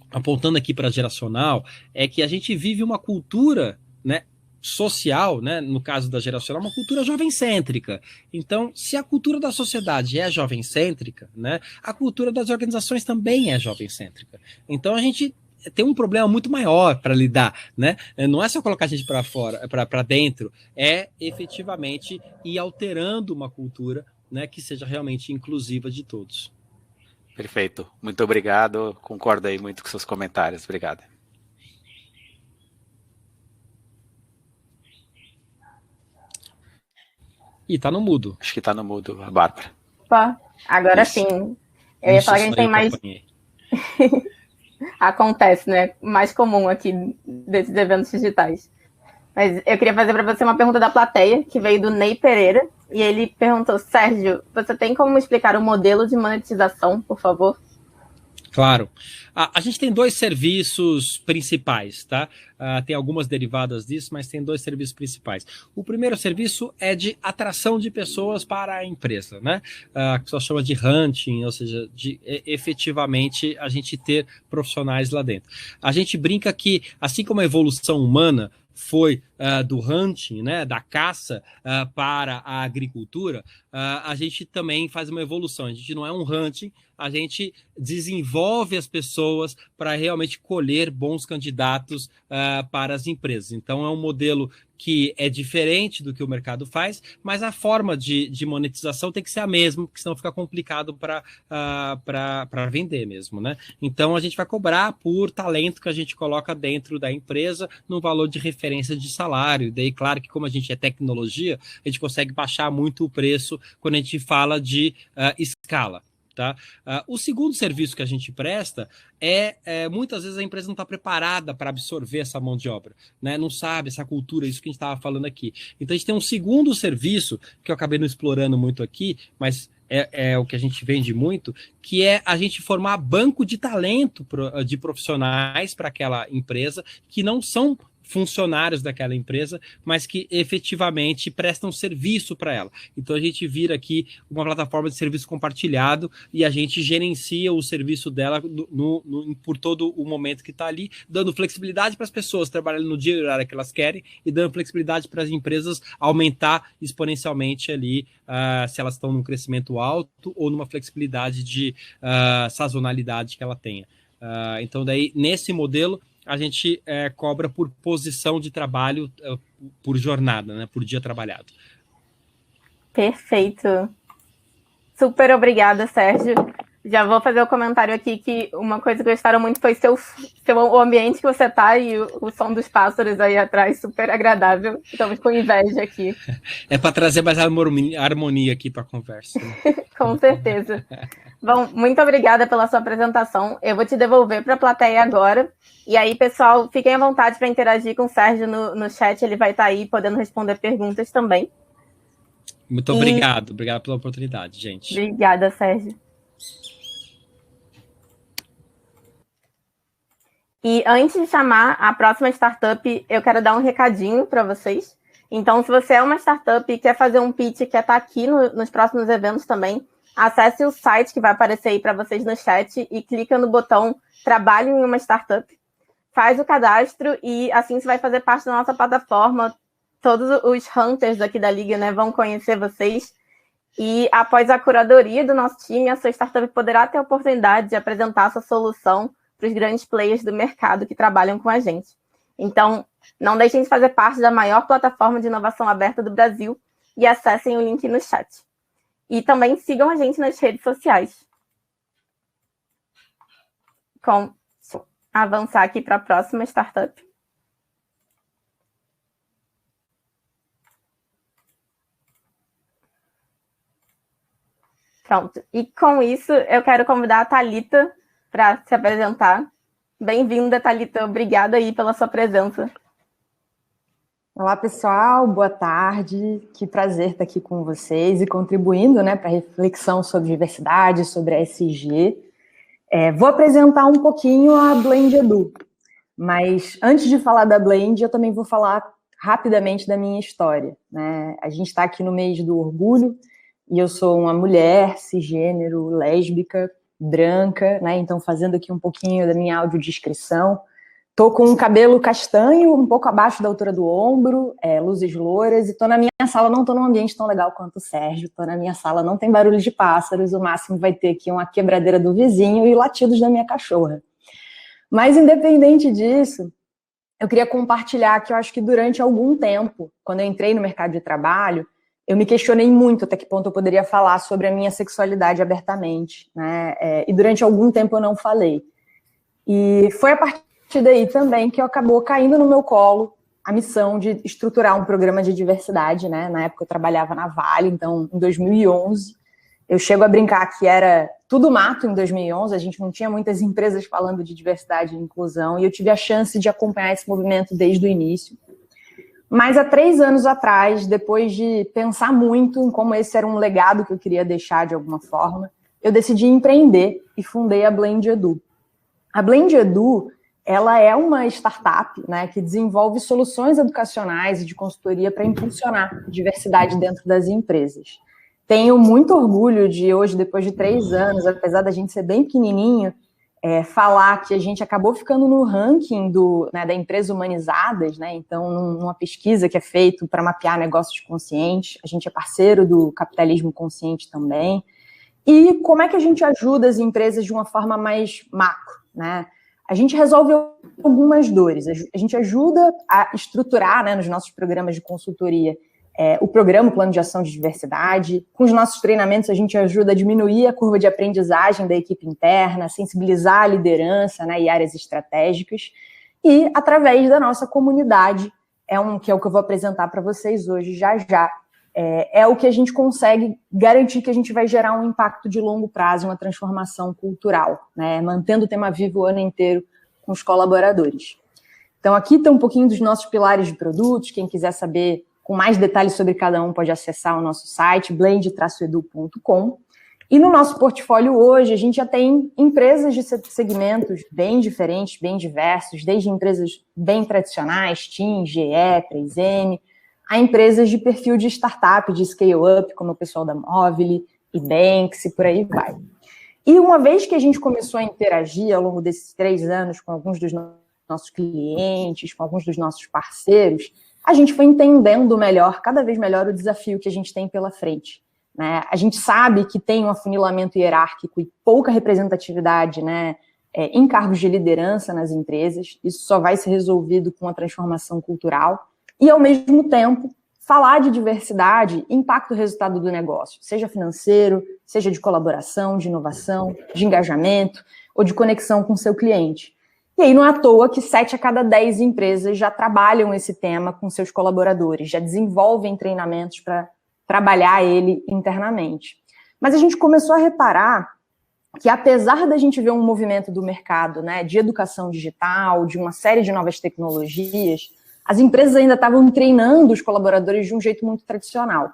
apontando aqui para a geracional, é que a gente vive uma cultura, né, social, né, no caso da geracional, uma cultura jovem-cêntrica. Então, se a cultura da sociedade é jovem-cêntrica, né, a cultura das organizações também é jovem-cêntrica. Então, a gente tem um problema muito maior para lidar, né? Não é só colocar a gente para fora, para dentro, é efetivamente ir alterando uma cultura, né, que seja realmente inclusiva de todos. Perfeito. Muito obrigado. Concordo aí muito com seus comentários. Obrigado. E tá no mudo. Acho que tá no mudo, a Bárbara. Opa, agora Isso. sim. Eu ia falar que a gente tem mais... Acontece, né? Mais comum aqui desses eventos digitais. Mas eu queria fazer para você uma pergunta da plateia, que veio do Ney Pereira. E ele perguntou, Sérgio, você tem como explicar o modelo de monetização, por favor? Claro. A gente tem 2 serviços principais, tá? Tem algumas derivadas disso, mas tem 2 serviços principais. O primeiro serviço é de atração de pessoas para a empresa, né? Que só chama de hunting, ou seja, de efetivamente a gente ter profissionais lá dentro. A gente brinca que, assim como a evolução humana foi do hunting, né, da caça para a agricultura, a gente também faz uma evolução. A gente não é um hunting, a gente desenvolve as pessoas para realmente colher bons candidatos para as empresas. Então, é um modelo que é diferente do que o mercado faz, mas a forma de monetização tem que ser a mesma, porque senão fica complicado para vender mesmo, né? Então, a gente vai cobrar por talento que a gente coloca dentro da empresa no valor de referência de salário. Daí, claro que como a gente é tecnologia, a gente consegue baixar muito o preço quando a gente fala de escala. Tá? O segundo serviço que a gente presta muitas vezes a empresa não está preparada para absorver essa mão de obra, né? Não sabe essa cultura, isso que a gente estava falando aqui. Então a gente tem um segundo serviço que eu acabei não explorando muito aqui, mas é o que a gente vende muito, que é a gente formar banco de talento de profissionais para aquela empresa que não são funcionários daquela empresa, mas que efetivamente prestam serviço para ela. Então a gente vira aqui uma plataforma de serviço compartilhado e a gente gerencia o serviço dela por todo o momento que está ali, dando flexibilidade para as pessoas trabalhando no dia e horário que elas querem e dando flexibilidade para as empresas aumentar exponencialmente ali se elas estão num crescimento alto ou numa flexibilidade de sazonalidade que ela tenha. Então daí, nesse modelo, a gente cobra por posição de trabalho, por jornada, né, por dia trabalhado. Perfeito. Super obrigada, Sérgio. Já vou fazer o comentário aqui que uma coisa que gostaram muito foi o ambiente que você está e o som dos pássaros aí atrás, super agradável. Estamos com inveja aqui. É para trazer mais harmonia aqui para a conversa. Né? Com certeza. Bom, muito obrigada pela sua apresentação. Eu vou te devolver para a plateia agora. E aí, pessoal, fiquem à vontade para interagir com o Sérgio no chat. Ele vai estar aí podendo responder perguntas também. Muito obrigado. Obrigado pela oportunidade, gente. Obrigada, Sérgio. E antes de chamar a próxima startup, eu quero dar um recadinho para vocês. Então, se você é uma startup e quer fazer um pitch, quer estar aqui nos próximos eventos também, acesse o site que vai aparecer aí para vocês no chat e clica no botão Trabalho em uma Startup. Faz o cadastro e assim você vai fazer parte da nossa plataforma. Todos os hunters aqui da Liga, né, vão conhecer vocês. E após a curadoria do nosso time, a sua startup poderá ter a oportunidade de apresentar a sua solução para os grandes players do mercado que trabalham com a gente. Então, não deixem de fazer parte da maior plataforma de inovação aberta do Brasil e acessem o link no chat. E também sigam a gente nas redes sociais. Avançar aqui para a próxima startup. Pronto. E com isso, eu quero convidar a Thalita para se apresentar. Bem-vinda, Thalita. Obrigada aí pela sua presença. Olá, pessoal. Boa tarde. Que prazer estar aqui com vocês e contribuindo, né, para a reflexão sobre diversidade, sobre a ESG. Vou apresentar um pouquinho a Blend Edu, mas antes de falar da Blend, eu também vou falar rapidamente da minha história, né? A gente está aqui no mês do orgulho e eu sou uma mulher cisgênero, lésbica, branca, né? Então, fazendo aqui um pouquinho da minha audiodescrição. Tô com um cabelo castanho, um pouco abaixo da altura do ombro, luzes louras, e tô na minha sala, não tô num ambiente tão legal quanto o Sérgio, tô na minha sala, não tem barulho de pássaros, o máximo vai ter aqui uma quebradeira do vizinho e latidos da minha cachorra. Mas, independente disso, eu queria compartilhar que eu acho que durante algum tempo, quando eu entrei no mercado de trabalho, eu me questionei muito até que ponto eu poderia falar sobre a minha sexualidade abertamente, né? E durante algum tempo eu não falei. E foi a partir daí também que acabou caindo no meu colo a missão de estruturar um programa de diversidade, né? Na época eu trabalhava na Vale, então em 2011, eu chego a brincar que era tudo mato em 2011, a gente não tinha muitas empresas falando de diversidade e inclusão, e eu tive a chance de acompanhar esse movimento desde o início. Mas há 3 anos atrás, depois de pensar muito em como esse era um legado que eu queria deixar de alguma forma, eu decidi empreender e fundei a Blend Edu. A Blend Edu, ela é uma startup, né, que desenvolve soluções educacionais e de consultoria para impulsionar a diversidade dentro das empresas. Tenho muito orgulho de hoje, depois de 3 anos, apesar da gente ser bem pequenininho, falar que a gente acabou ficando no ranking da Empresa Humanizadas, né? Então, numa pesquisa que é feita para mapear negócios conscientes, a gente é parceiro do Capitalismo Consciente também. E como é que a gente ajuda as empresas de uma forma mais macro, né? A gente resolve algumas dores, a gente ajuda a estruturar, né, nos nossos programas de consultoria, o programa, o Plano de Ação de Diversidade. Com os nossos treinamentos, a gente ajuda a diminuir a curva de aprendizagem da equipe interna, sensibilizar a liderança, né, e áreas estratégicas. E, através da nossa comunidade, que é o que eu vou apresentar para vocês hoje, já. É o que a gente consegue garantir que a gente vai gerar um impacto de longo prazo, uma transformação cultural, né, mantendo o tema vivo o ano inteiro com os colaboradores. Então, aqui está um pouquinho dos nossos pilares de produtos. Quem quiser saber com mais detalhes sobre cada um pode acessar o nosso site, blend-edu.com. E no nosso portfólio hoje, a gente já tem empresas de segmentos bem diferentes, bem diversos, desde empresas bem tradicionais, TIM, GE, 3M, a empresas de perfil de startup, de scale-up, como o pessoal da Movile, e Banks, e por aí vai. E uma vez que a gente começou a interagir ao longo desses 3 anos com alguns dos nossos clientes, com alguns dos nossos parceiros, a gente foi entendendo melhor, cada vez melhor, o desafio que a gente tem pela frente, né? A gente sabe que tem um afunilamento hierárquico e pouca representatividade, né, em cargos de liderança nas empresas. Isso só vai ser resolvido com a transformação cultural. E, ao mesmo tempo, falar de diversidade impacta o resultado do negócio, seja financeiro, seja de colaboração, de inovação, de engajamento ou de conexão com o seu cliente. E aí não é à toa que 7 a cada 10 empresas já trabalham esse tema com seus colaboradores, já desenvolvem treinamentos para trabalhar ele internamente. Mas a gente começou a reparar que, apesar da gente ver um movimento do mercado, né, de educação digital, de uma série de novas tecnologias, as empresas ainda estavam treinando os colaboradores de um jeito muito tradicional.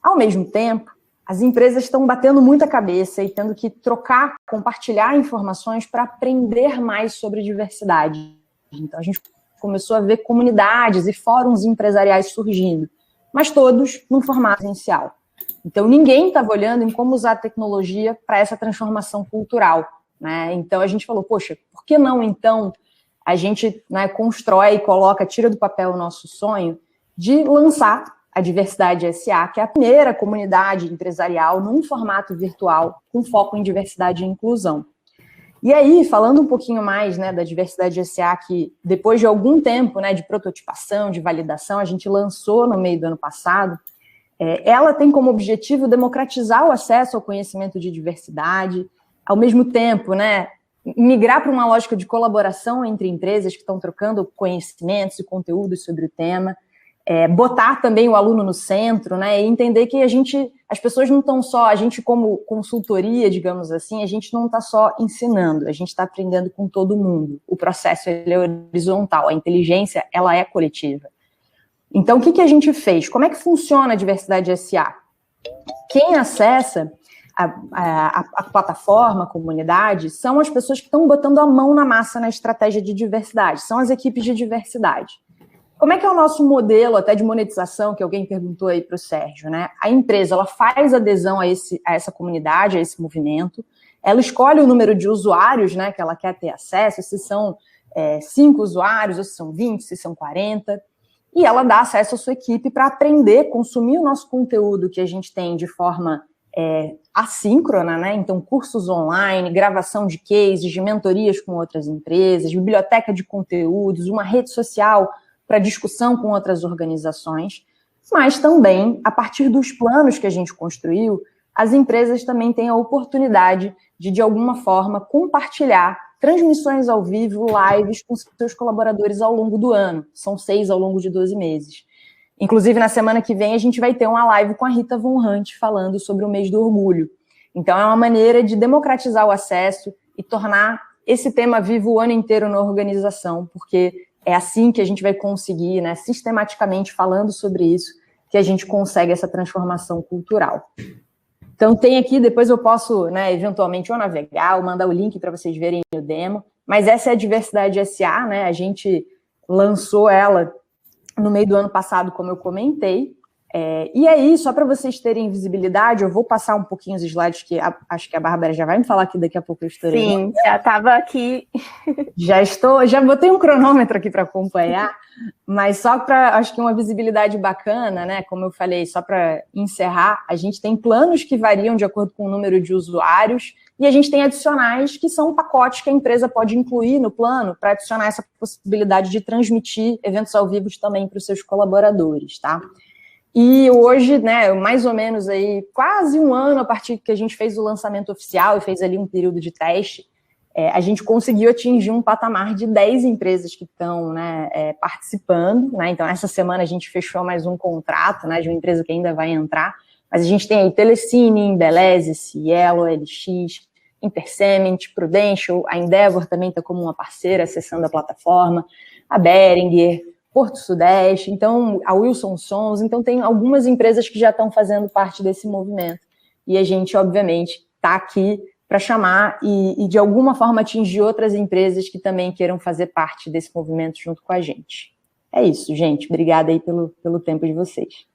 Ao mesmo tempo, as empresas estão batendo muita cabeça e tendo que trocar, compartilhar informações para aprender mais sobre diversidade. Então, a gente começou a ver comunidades e fóruns empresariais surgindo, mas todos num formato inicial. Então, ninguém estava olhando em como usar a tecnologia para essa transformação cultural, né? Então, a gente falou, poxa, por que não, então, a gente, né, constrói, coloca, tira do papel o nosso sonho de lançar a Diversidade SA, que é a primeira comunidade empresarial num formato virtual com foco em diversidade e inclusão. E aí, falando um pouquinho mais, né, da Diversidade SA, que depois de algum tempo, né, de prototipação, de validação, a gente lançou no meio do ano passado, ela tem como objetivo democratizar o acesso ao conhecimento de diversidade, ao mesmo tempo, né, migrar para uma lógica de colaboração entre empresas que estão trocando conhecimentos e conteúdos sobre o tema, botar também o aluno no centro, né, e entender que as pessoas não estão só, a gente como consultoria, digamos assim, a gente não está só ensinando, a gente está aprendendo com todo mundo. O processo ele é horizontal, a inteligência ela é coletiva. Então, o que a gente fez? Como é que funciona a Diversidade SA? Quem acessa a plataforma, a comunidade, são as pessoas que estão botando a mão na massa na estratégia de diversidade, são as equipes de diversidade. Como é que é o nosso modelo até de monetização, que alguém perguntou aí para o Sérgio, né? A empresa, ela faz adesão a essa comunidade, a esse movimento, ela escolhe o número de usuários, né, que ela quer ter acesso, se são 5 usuários, ou se são 20, se são 40, e ela dá acesso à sua equipe para aprender, consumir o nosso conteúdo que a gente tem de forma assíncrona, né? Então, cursos online, gravação de cases, de mentorias com outras empresas, biblioteca de conteúdos, uma rede social para discussão com outras organizações, mas também, a partir dos planos que a gente construiu, as empresas também têm a oportunidade de alguma forma, compartilhar transmissões ao vivo, lives com seus colaboradores ao longo do ano. São 6 ao longo de 12 meses. Inclusive, na semana que vem, a gente vai ter uma live com a Rita Von Hunt falando sobre o mês do orgulho. Então, é uma maneira de democratizar o acesso e tornar esse tema vivo o ano inteiro na organização, porque é assim que a gente vai conseguir, né, sistematicamente falando sobre isso, que a gente consegue essa transformação cultural. Então, tem aqui, depois eu posso, né, eventualmente, ou navegar, ou mandar o link para vocês verem o demo, mas essa é a Diversidade SA, né, a gente lançou ela no meio do ano passado, como eu comentei, e aí, só para vocês terem visibilidade, eu vou passar um pouquinho os slides, que acho que a Bárbara já vai me falar que daqui a pouco eu estourei. Sim, já estava aqui. Já botei um cronômetro aqui para acompanhar, mas só para, acho que uma visibilidade bacana, né, como eu falei, só para encerrar, a gente tem planos que variam de acordo com o número de usuários, e a gente tem adicionais que são pacotes que a empresa pode incluir no plano para adicionar essa possibilidade de transmitir eventos ao vivo também para os seus colaboradores, tá? E hoje, né, mais ou menos aí, quase um ano a partir que a gente fez o lançamento oficial e fez ali um período de teste, a gente conseguiu atingir um patamar de 10 empresas que estão, né, participando, né? Então, essa semana a gente fechou mais um contrato, né, de uma empresa que ainda vai entrar, mas a gente tem aí Telecine, Embeleze, Cielo, LX, Intercement, Prudential, a Endeavor também está como uma parceira acessando a plataforma, a Behringer, Porto Sudeste, então a Wilson Sons, então tem algumas empresas que já estão fazendo parte desse movimento, e a gente, obviamente, está aqui para chamar e, de alguma forma, atingir outras empresas que também queiram fazer parte desse movimento junto com a gente. É isso, gente. Obrigada aí pelo tempo de vocês.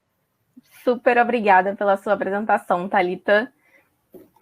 Super obrigada pela sua apresentação, Thalita.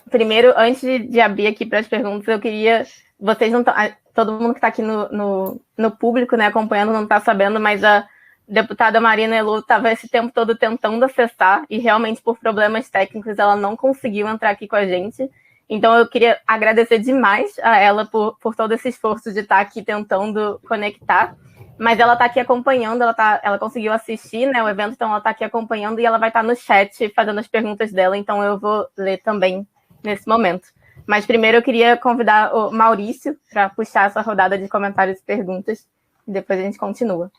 Primeiro, antes de abrir aqui para as perguntas, eu queria... Vocês não estão... Todo mundo que está aqui no público, né, acompanhando, não está sabendo, mas a deputada Marina Elu estava esse tempo todo tentando acessar e realmente, por problemas técnicos, ela não conseguiu entrar aqui com a gente. Então, eu queria agradecer demais a ela por todo esse esforço de estar aqui tentando conectar. Mas ela está aqui acompanhando, ela conseguiu assistir, né, o evento, então ela está aqui acompanhando e ela vai estar no chat fazendo as perguntas dela, então eu vou ler também nesse momento. Mas primeiro eu queria convidar o Maurício para puxar essa rodada de comentários e perguntas, e depois a gente continua.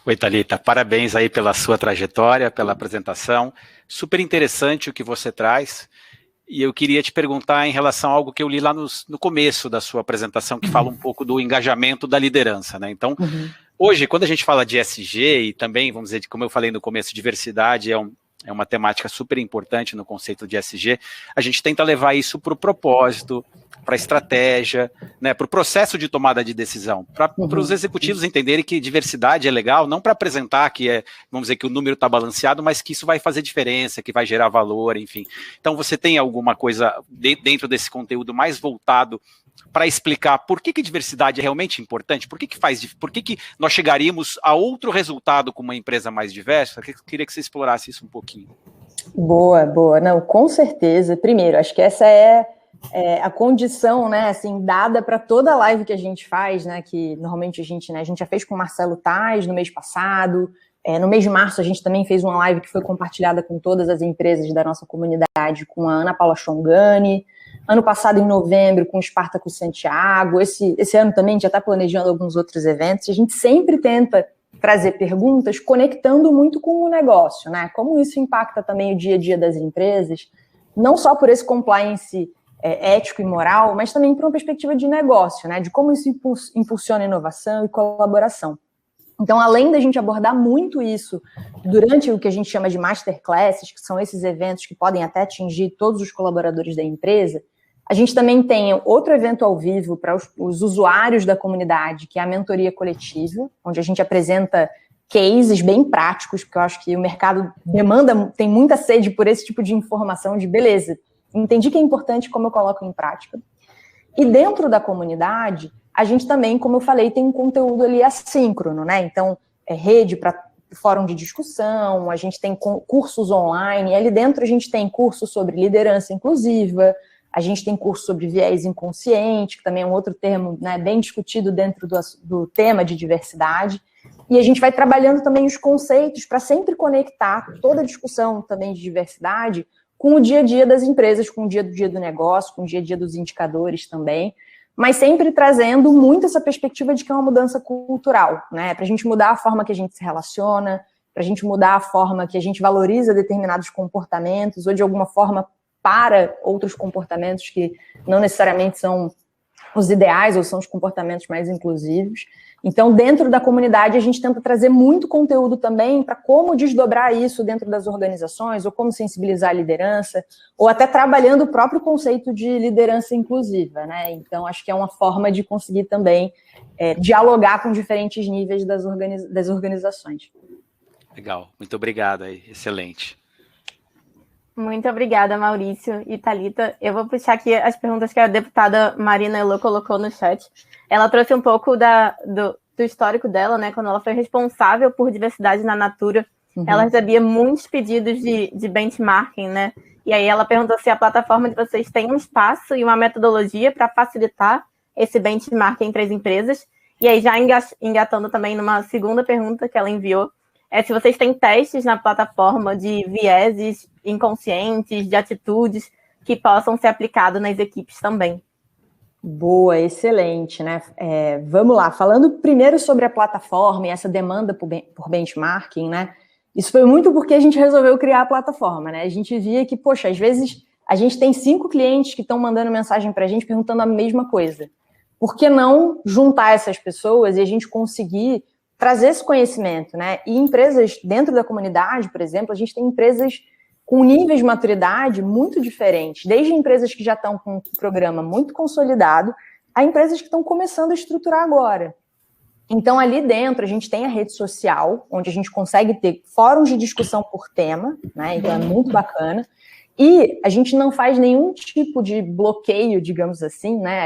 Oi, Thalita, parabéns aí pela sua trajetória, pela apresentação. Super interessante o que você traz. E eu queria te perguntar em relação a algo que eu li lá no começo da sua apresentação, que fala um pouco do engajamento da liderança, né? Então, hoje, quando a gente fala de ESG, e também, vamos dizer, como eu falei no começo, diversidade é uma temática super importante no conceito de ESG, a gente tenta levar isso para o propósito, para a estratégia, né, para o processo de tomada de decisão, para os executivos entenderem que diversidade é legal, não para apresentar que vamos dizer, que o número está balanceado, mas que isso vai fazer diferença, que vai gerar valor, enfim. Então, você tem alguma coisa dentro desse conteúdo mais voltado para explicar por que diversidade é realmente importante, por que nós chegaríamos a outro resultado com uma empresa mais diversa? Eu queria que você explorasse isso um pouquinho. Boa. Não, com certeza. Primeiro, acho que essa é a condição, né, assim, dada para toda a live que a gente faz, né, que normalmente a gente já fez com o Marcelo Tais no mês passado, no mês de março a gente também fez uma live que foi compartilhada com todas as empresas da nossa comunidade, com a Ana Paula Chongani, ano passado, em novembro, com o Espartaco Santiago, esse ano também já está planejando alguns outros eventos, a gente sempre tenta trazer perguntas conectando muito com o negócio, né? Como isso impacta também o dia a dia das empresas, não só por esse compliance ético e moral, mas também por uma perspectiva de negócio, né? De como isso impulsiona inovação e colaboração. Então, além da gente abordar muito isso durante o que a gente chama de masterclasses, que são esses eventos que podem até atingir todos os colaboradores da empresa, a gente também tem outro evento ao vivo para os usuários da comunidade, que é a mentoria coletiva, onde a gente apresenta cases bem práticos, porque eu acho que o mercado tem muita sede por esse tipo de informação de beleza, entendi que é importante, como eu coloco em prática. E dentro da comunidade, a gente também, como eu falei, tem um conteúdo ali assíncrono, né? Então, rede para fórum de discussão, a gente tem cursos online, e ali dentro a gente tem cursos sobre liderança inclusiva, a gente tem curso sobre viés inconsciente, que também é um outro termo, né, bem discutido dentro do tema de diversidade. E a gente vai trabalhando também os conceitos para sempre conectar toda a discussão também de diversidade com o dia a dia das empresas, com o dia do negócio, com o dia a dia dos indicadores também, mas sempre trazendo muito essa perspectiva de que é uma mudança cultural, né? Para a gente mudar a forma que a gente se relaciona, para a gente mudar a forma que a gente valoriza determinados comportamentos, ou de alguma forma para outros comportamentos que não necessariamente são os ideais ou são os comportamentos mais inclusivos. Então, dentro da comunidade, a gente tenta trazer muito conteúdo também para como desdobrar isso dentro das organizações, ou como sensibilizar a liderança, ou até trabalhando o próprio conceito de liderança inclusiva, né? Então, acho que é uma forma de conseguir também dialogar com diferentes níveis das organizações. Legal, muito obrigado aí, excelente. Muito obrigada, Maurício e Thalita. Eu vou puxar aqui as perguntas que a deputada Marina Elô colocou no chat. Ela trouxe um pouco do histórico dela, né? Quando ela foi responsável por diversidade na Natura, ela recebia muitos pedidos de benchmarking, né? E aí ela perguntou se a plataforma de vocês tem um espaço e uma metodologia para facilitar esse benchmarking entre as empresas. E aí, já engatando também numa segunda pergunta que ela enviou, se vocês têm testes na plataforma de vieses inconscientes, de atitudes que possam ser aplicados nas equipes também. Boa, excelente, né? Vamos lá, falando primeiro sobre a plataforma e essa demanda por benchmarking, né? Isso foi muito porque a gente resolveu criar a plataforma, né? A gente via que, poxa, às vezes a gente tem 5 clientes que estão mandando mensagem para a gente perguntando a mesma coisa. Por que não juntar essas pessoas e a gente conseguir trazer esse conhecimento, né? E empresas dentro da comunidade, por exemplo, a gente tem empresas com níveis de maturidade muito diferentes, desde empresas que já estão com um programa muito consolidado, a empresas que estão começando a estruturar agora. Então, ali dentro, a gente tem a rede social, onde a gente consegue ter fóruns de discussão por tema, né? Então, é muito bacana. E a gente não faz nenhum tipo de bloqueio, digamos assim, né?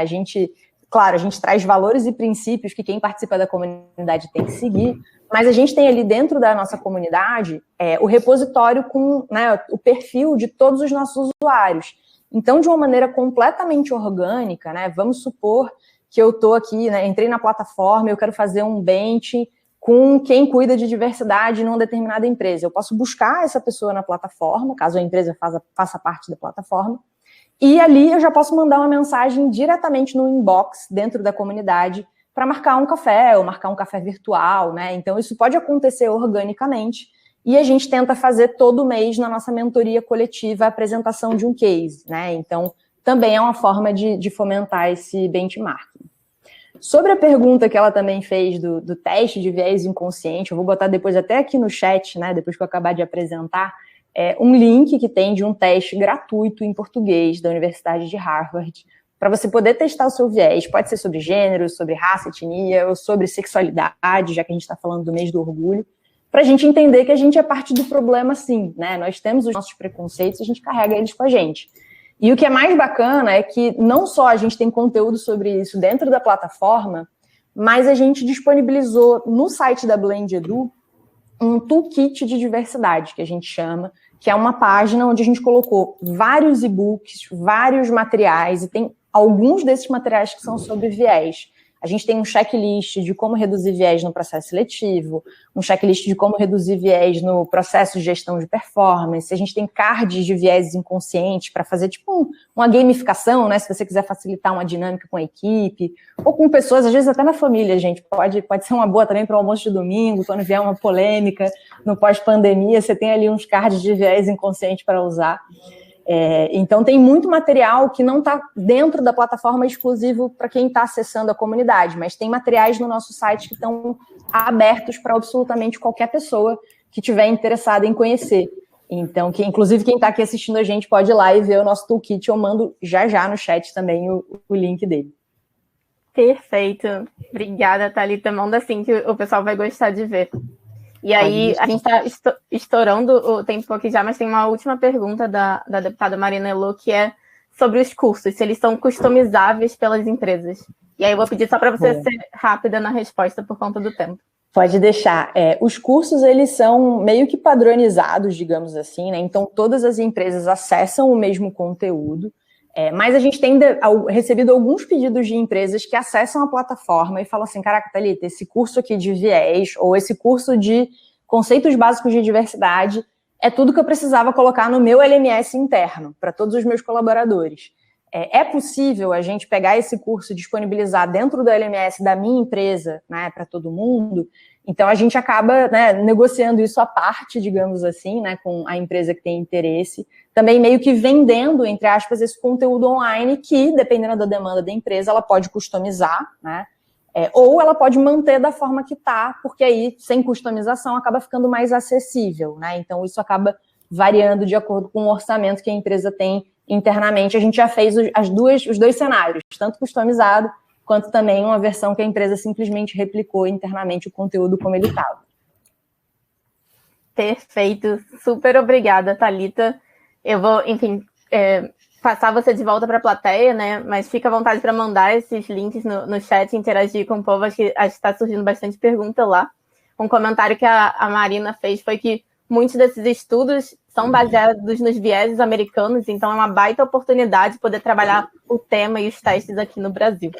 Claro, a gente traz valores e princípios que quem participa da comunidade tem que seguir, mas a gente tem ali dentro da nossa comunidade o repositório com, né, o perfil de todos os nossos usuários. Então, de uma maneira completamente orgânica, né, vamos supor que eu estou aqui, né, entrei na plataforma, eu quero fazer um bench com quem cuida de diversidade numa determinada empresa. Eu posso buscar essa pessoa na plataforma, caso a empresa faça parte da plataforma, e ali eu já posso mandar uma mensagem diretamente no inbox dentro da comunidade para marcar um café ou marcar um café virtual, né? Então isso pode acontecer organicamente e a gente tenta fazer todo mês na nossa mentoria coletiva a apresentação de um case, né? Então também é uma forma de fomentar esse benchmarking. Sobre a pergunta que ela também fez do teste de viés inconsciente, eu vou botar depois até aqui no chat, né? Depois que eu acabar de apresentar, um link que tem de um teste gratuito em português da Universidade de Harvard, para você poder testar o seu viés. Pode ser sobre gênero, sobre raça, etnia, ou sobre sexualidade, já que a gente está falando do mês do orgulho, para a gente entender que a gente é parte do problema, sim, né? Nós temos os nossos preconceitos e a gente carrega eles com a gente. E o que é mais bacana é que não só a gente tem conteúdo sobre isso dentro da plataforma, mas a gente disponibilizou no site da Blend Edu um toolkit de diversidade, que a gente chama, que é uma página onde a gente colocou vários e-books, vários materiais, e tem alguns desses materiais que são sobre viés. A gente tem um checklist de como reduzir viés no processo seletivo, um checklist de como reduzir viés no processo de gestão de performance, a gente tem cards de viés inconscientes para fazer tipo uma gamificação, né? Se você quiser facilitar uma dinâmica com a equipe, ou com pessoas, às vezes até na família, gente. Pode ser uma boa também para o almoço de domingo, quando vier uma polêmica, no pós-pandemia, você tem ali uns cards de viés inconscientes para usar. Então tem muito material que não está dentro da plataforma exclusivo para quem está acessando a comunidade, mas tem materiais no nosso site que estão abertos para absolutamente qualquer pessoa que estiver interessada em conhecer. Então, inclusive quem está aqui assistindo a gente pode ir lá e ver o nosso toolkit, eu mando já no chat também o link dele. Perfeito. Obrigada, Thalita. Manda assim que o pessoal vai gostar de ver. E aí, a gente está estourando o tempo aqui já, mas tem uma última pergunta da deputada Marina Elo, que é sobre os cursos, se eles são customizáveis pelas empresas. E aí eu vou pedir só para você ser rápida na resposta por conta do tempo. Pode deixar. Os cursos, eles são meio que padronizados, digamos assim, né? Então, todas as empresas acessam o mesmo conteúdo, mas a gente tem recebido alguns pedidos de empresas que acessam a plataforma e falam assim, caraca, Thalita, esse curso aqui de viés, ou esse curso de conceitos básicos de diversidade, é tudo que eu precisava colocar no meu LMS interno, para todos os meus colaboradores. É possível a gente pegar esse curso e disponibilizar dentro do LMS da minha empresa, né, para todo mundo? Então, a gente acaba, né, negociando isso à parte, digamos assim, né, com a empresa que tem interesse, também meio que vendendo, entre aspas, esse conteúdo online que, dependendo da demanda da empresa, ela pode customizar, né, ou ela pode manter da forma que está, porque aí, sem customização, acaba ficando mais acessível, né? Então, isso acaba variando de acordo com o orçamento que a empresa tem internamente. A gente já fez os dois cenários, tanto customizado, quanto também uma versão que a empresa simplesmente replicou internamente o conteúdo como ele estava. Perfeito. Super obrigada, Thalita. Eu vou, enfim, passar você de volta para a plateia, né? Mas fica à vontade para mandar esses links no chat, interagir com o povo. Acho que está surgindo bastante pergunta lá. Um comentário que a Marina fez foi que muitos desses estudos são baseados nos vieses americanos, então é uma baita oportunidade poder trabalhar o tema e os testes aqui no Brasil.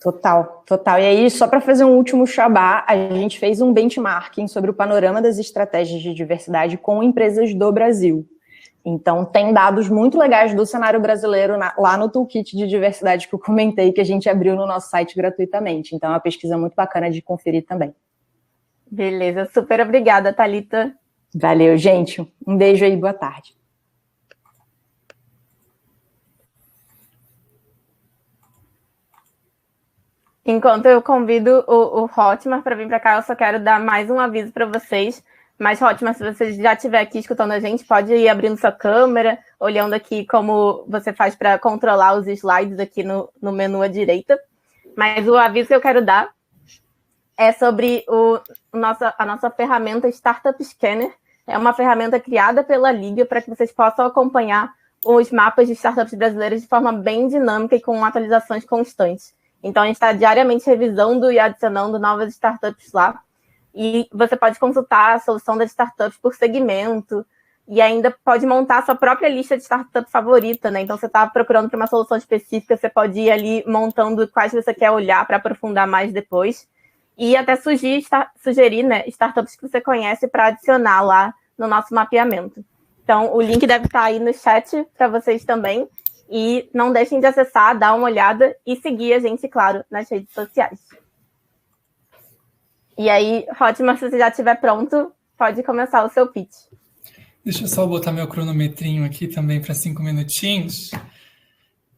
Total. E aí, só para fazer um último jabá, a gente fez um benchmarking sobre o panorama das estratégias de diversidade com empresas do Brasil. Então, tem dados muito legais do cenário brasileiro lá no toolkit de diversidade que eu comentei, que a gente abriu no nosso site gratuitamente. Então, é uma pesquisa muito bacana de conferir também. Beleza, super obrigada, Thalita. Valeu, gente. Um beijo aí, boa tarde. Enquanto eu convido o Hotmar para vir para cá, eu só quero dar mais um aviso para vocês. Mas, Hotmar, se você já estiver aqui escutando a gente, pode ir abrindo sua câmera, olhando aqui como você faz para controlar os slides aqui no menu à direita. Mas o aviso que eu quero dar é sobre a nossa ferramenta Startup Scanner. É uma ferramenta criada pela Liga para que vocês possam acompanhar os mapas de startups brasileiras de forma bem dinâmica e com atualizações constantes. Então, a gente está diariamente revisando e adicionando novas startups lá. E você pode consultar a solução das startups por segmento e ainda pode montar a sua própria lista de startup favorita, né? Então, você está procurando por uma solução específica, você pode ir ali montando quais você quer olhar para aprofundar mais depois. E até sugerir, né, startups que você conhece para adicionar lá no nosso mapeamento. Então, o link deve estar aí no chat para vocês também. E não deixem de acessar, dar uma olhada e seguir a gente, claro, nas redes sociais. E aí, Hotmar, se você já estiver pronto, pode começar o seu pitch. Deixa eu só botar meu cronometrinho aqui também para 5 minutinhos.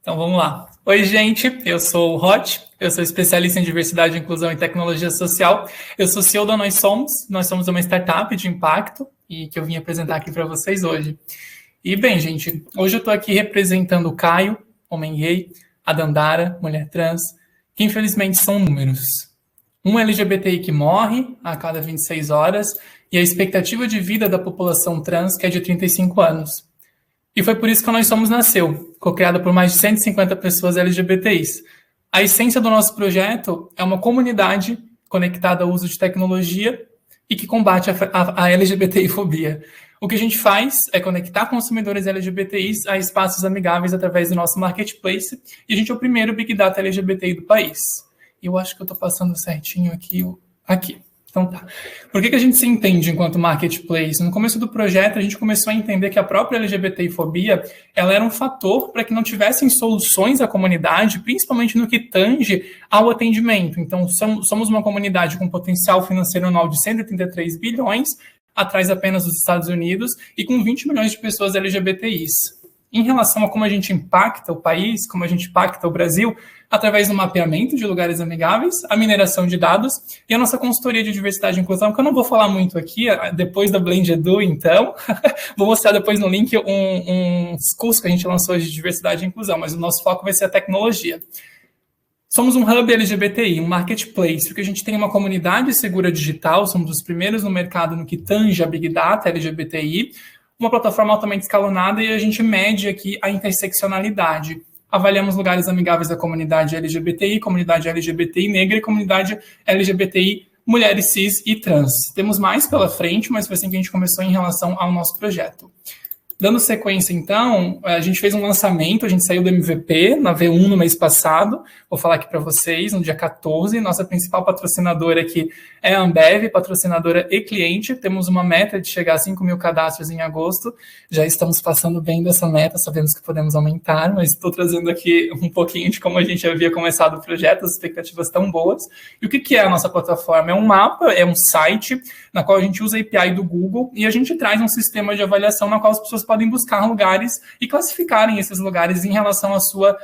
Então, vamos lá. Oi, gente, eu sou o Hot, eu sou especialista em diversidade, inclusão e tecnologia social. Eu sou CEO da Nós Somos uma startup de impacto e que eu vim apresentar aqui para vocês hoje. E, bem, gente, hoje eu estou aqui representando o Caio, homem gay, a Dandara, mulher trans, que infelizmente são números. Um LGBTI que morre a cada 26 horas e a expectativa de vida da população trans, que é de 35 anos. E foi por isso que a Nós Somos nasceu, co-criada por mais de 150 pessoas LGBTIs. A essência do nosso projeto é uma comunidade conectada ao uso de tecnologia e que combate a LGBTI-fobia. O que a gente faz é conectar consumidores LGBTIs a espaços amigáveis através do nosso marketplace, e a gente é o primeiro Big Data LGBTI do país. Eu acho que eu estou passando certinho aqui. Então tá. Por que a gente se entende enquanto marketplace? No começo do projeto, a gente começou a entender que a própria LGBTfobia ela era um fator para que não tivessem soluções à comunidade, principalmente no que tange ao atendimento. Então, somos uma comunidade com potencial financeiro anual de 133 bilhões, atrás apenas dos Estados Unidos, e com 20 milhões de pessoas LGBTIs. Em relação a como a gente impacta o país, como a gente impacta o Brasil, através do mapeamento de lugares amigáveis, a mineração de dados e a nossa consultoria de diversidade e inclusão, que eu não vou falar muito aqui, depois da Blend Edu, então, vou mostrar depois no link uns cursos que a gente lançou de diversidade e inclusão, mas o nosso foco vai ser a tecnologia. Somos um hub LGBTI, um marketplace, porque a gente tem uma comunidade segura digital, somos os primeiros no mercado no que tange a Big Data LGBTI, uma plataforma altamente escalonada e a gente mede aqui a interseccionalidade. Avaliamos lugares amigáveis da comunidade LGBTI negra e comunidade LGBTI mulheres cis e trans. Temos mais pela frente, mas foi assim que a gente começou em relação ao nosso projeto. Dando sequência, então, a gente fez um lançamento, a gente saiu do MVP na V1 no mês passado, vou falar aqui para vocês, no dia 14, nossa principal patrocinadora aqui é a Ambev, patrocinadora e cliente, temos uma meta de chegar a 5 mil cadastros em agosto, já estamos passando bem dessa meta, sabemos que podemos aumentar, mas estou trazendo aqui um pouquinho de como a gente havia começado o projeto, as expectativas estão boas. E o que é a nossa plataforma? É um mapa, é um site, na qual a gente usa a API do Google e a gente traz um sistema de avaliação na qual as pessoas podem buscar lugares e classificarem esses lugares em relação à sua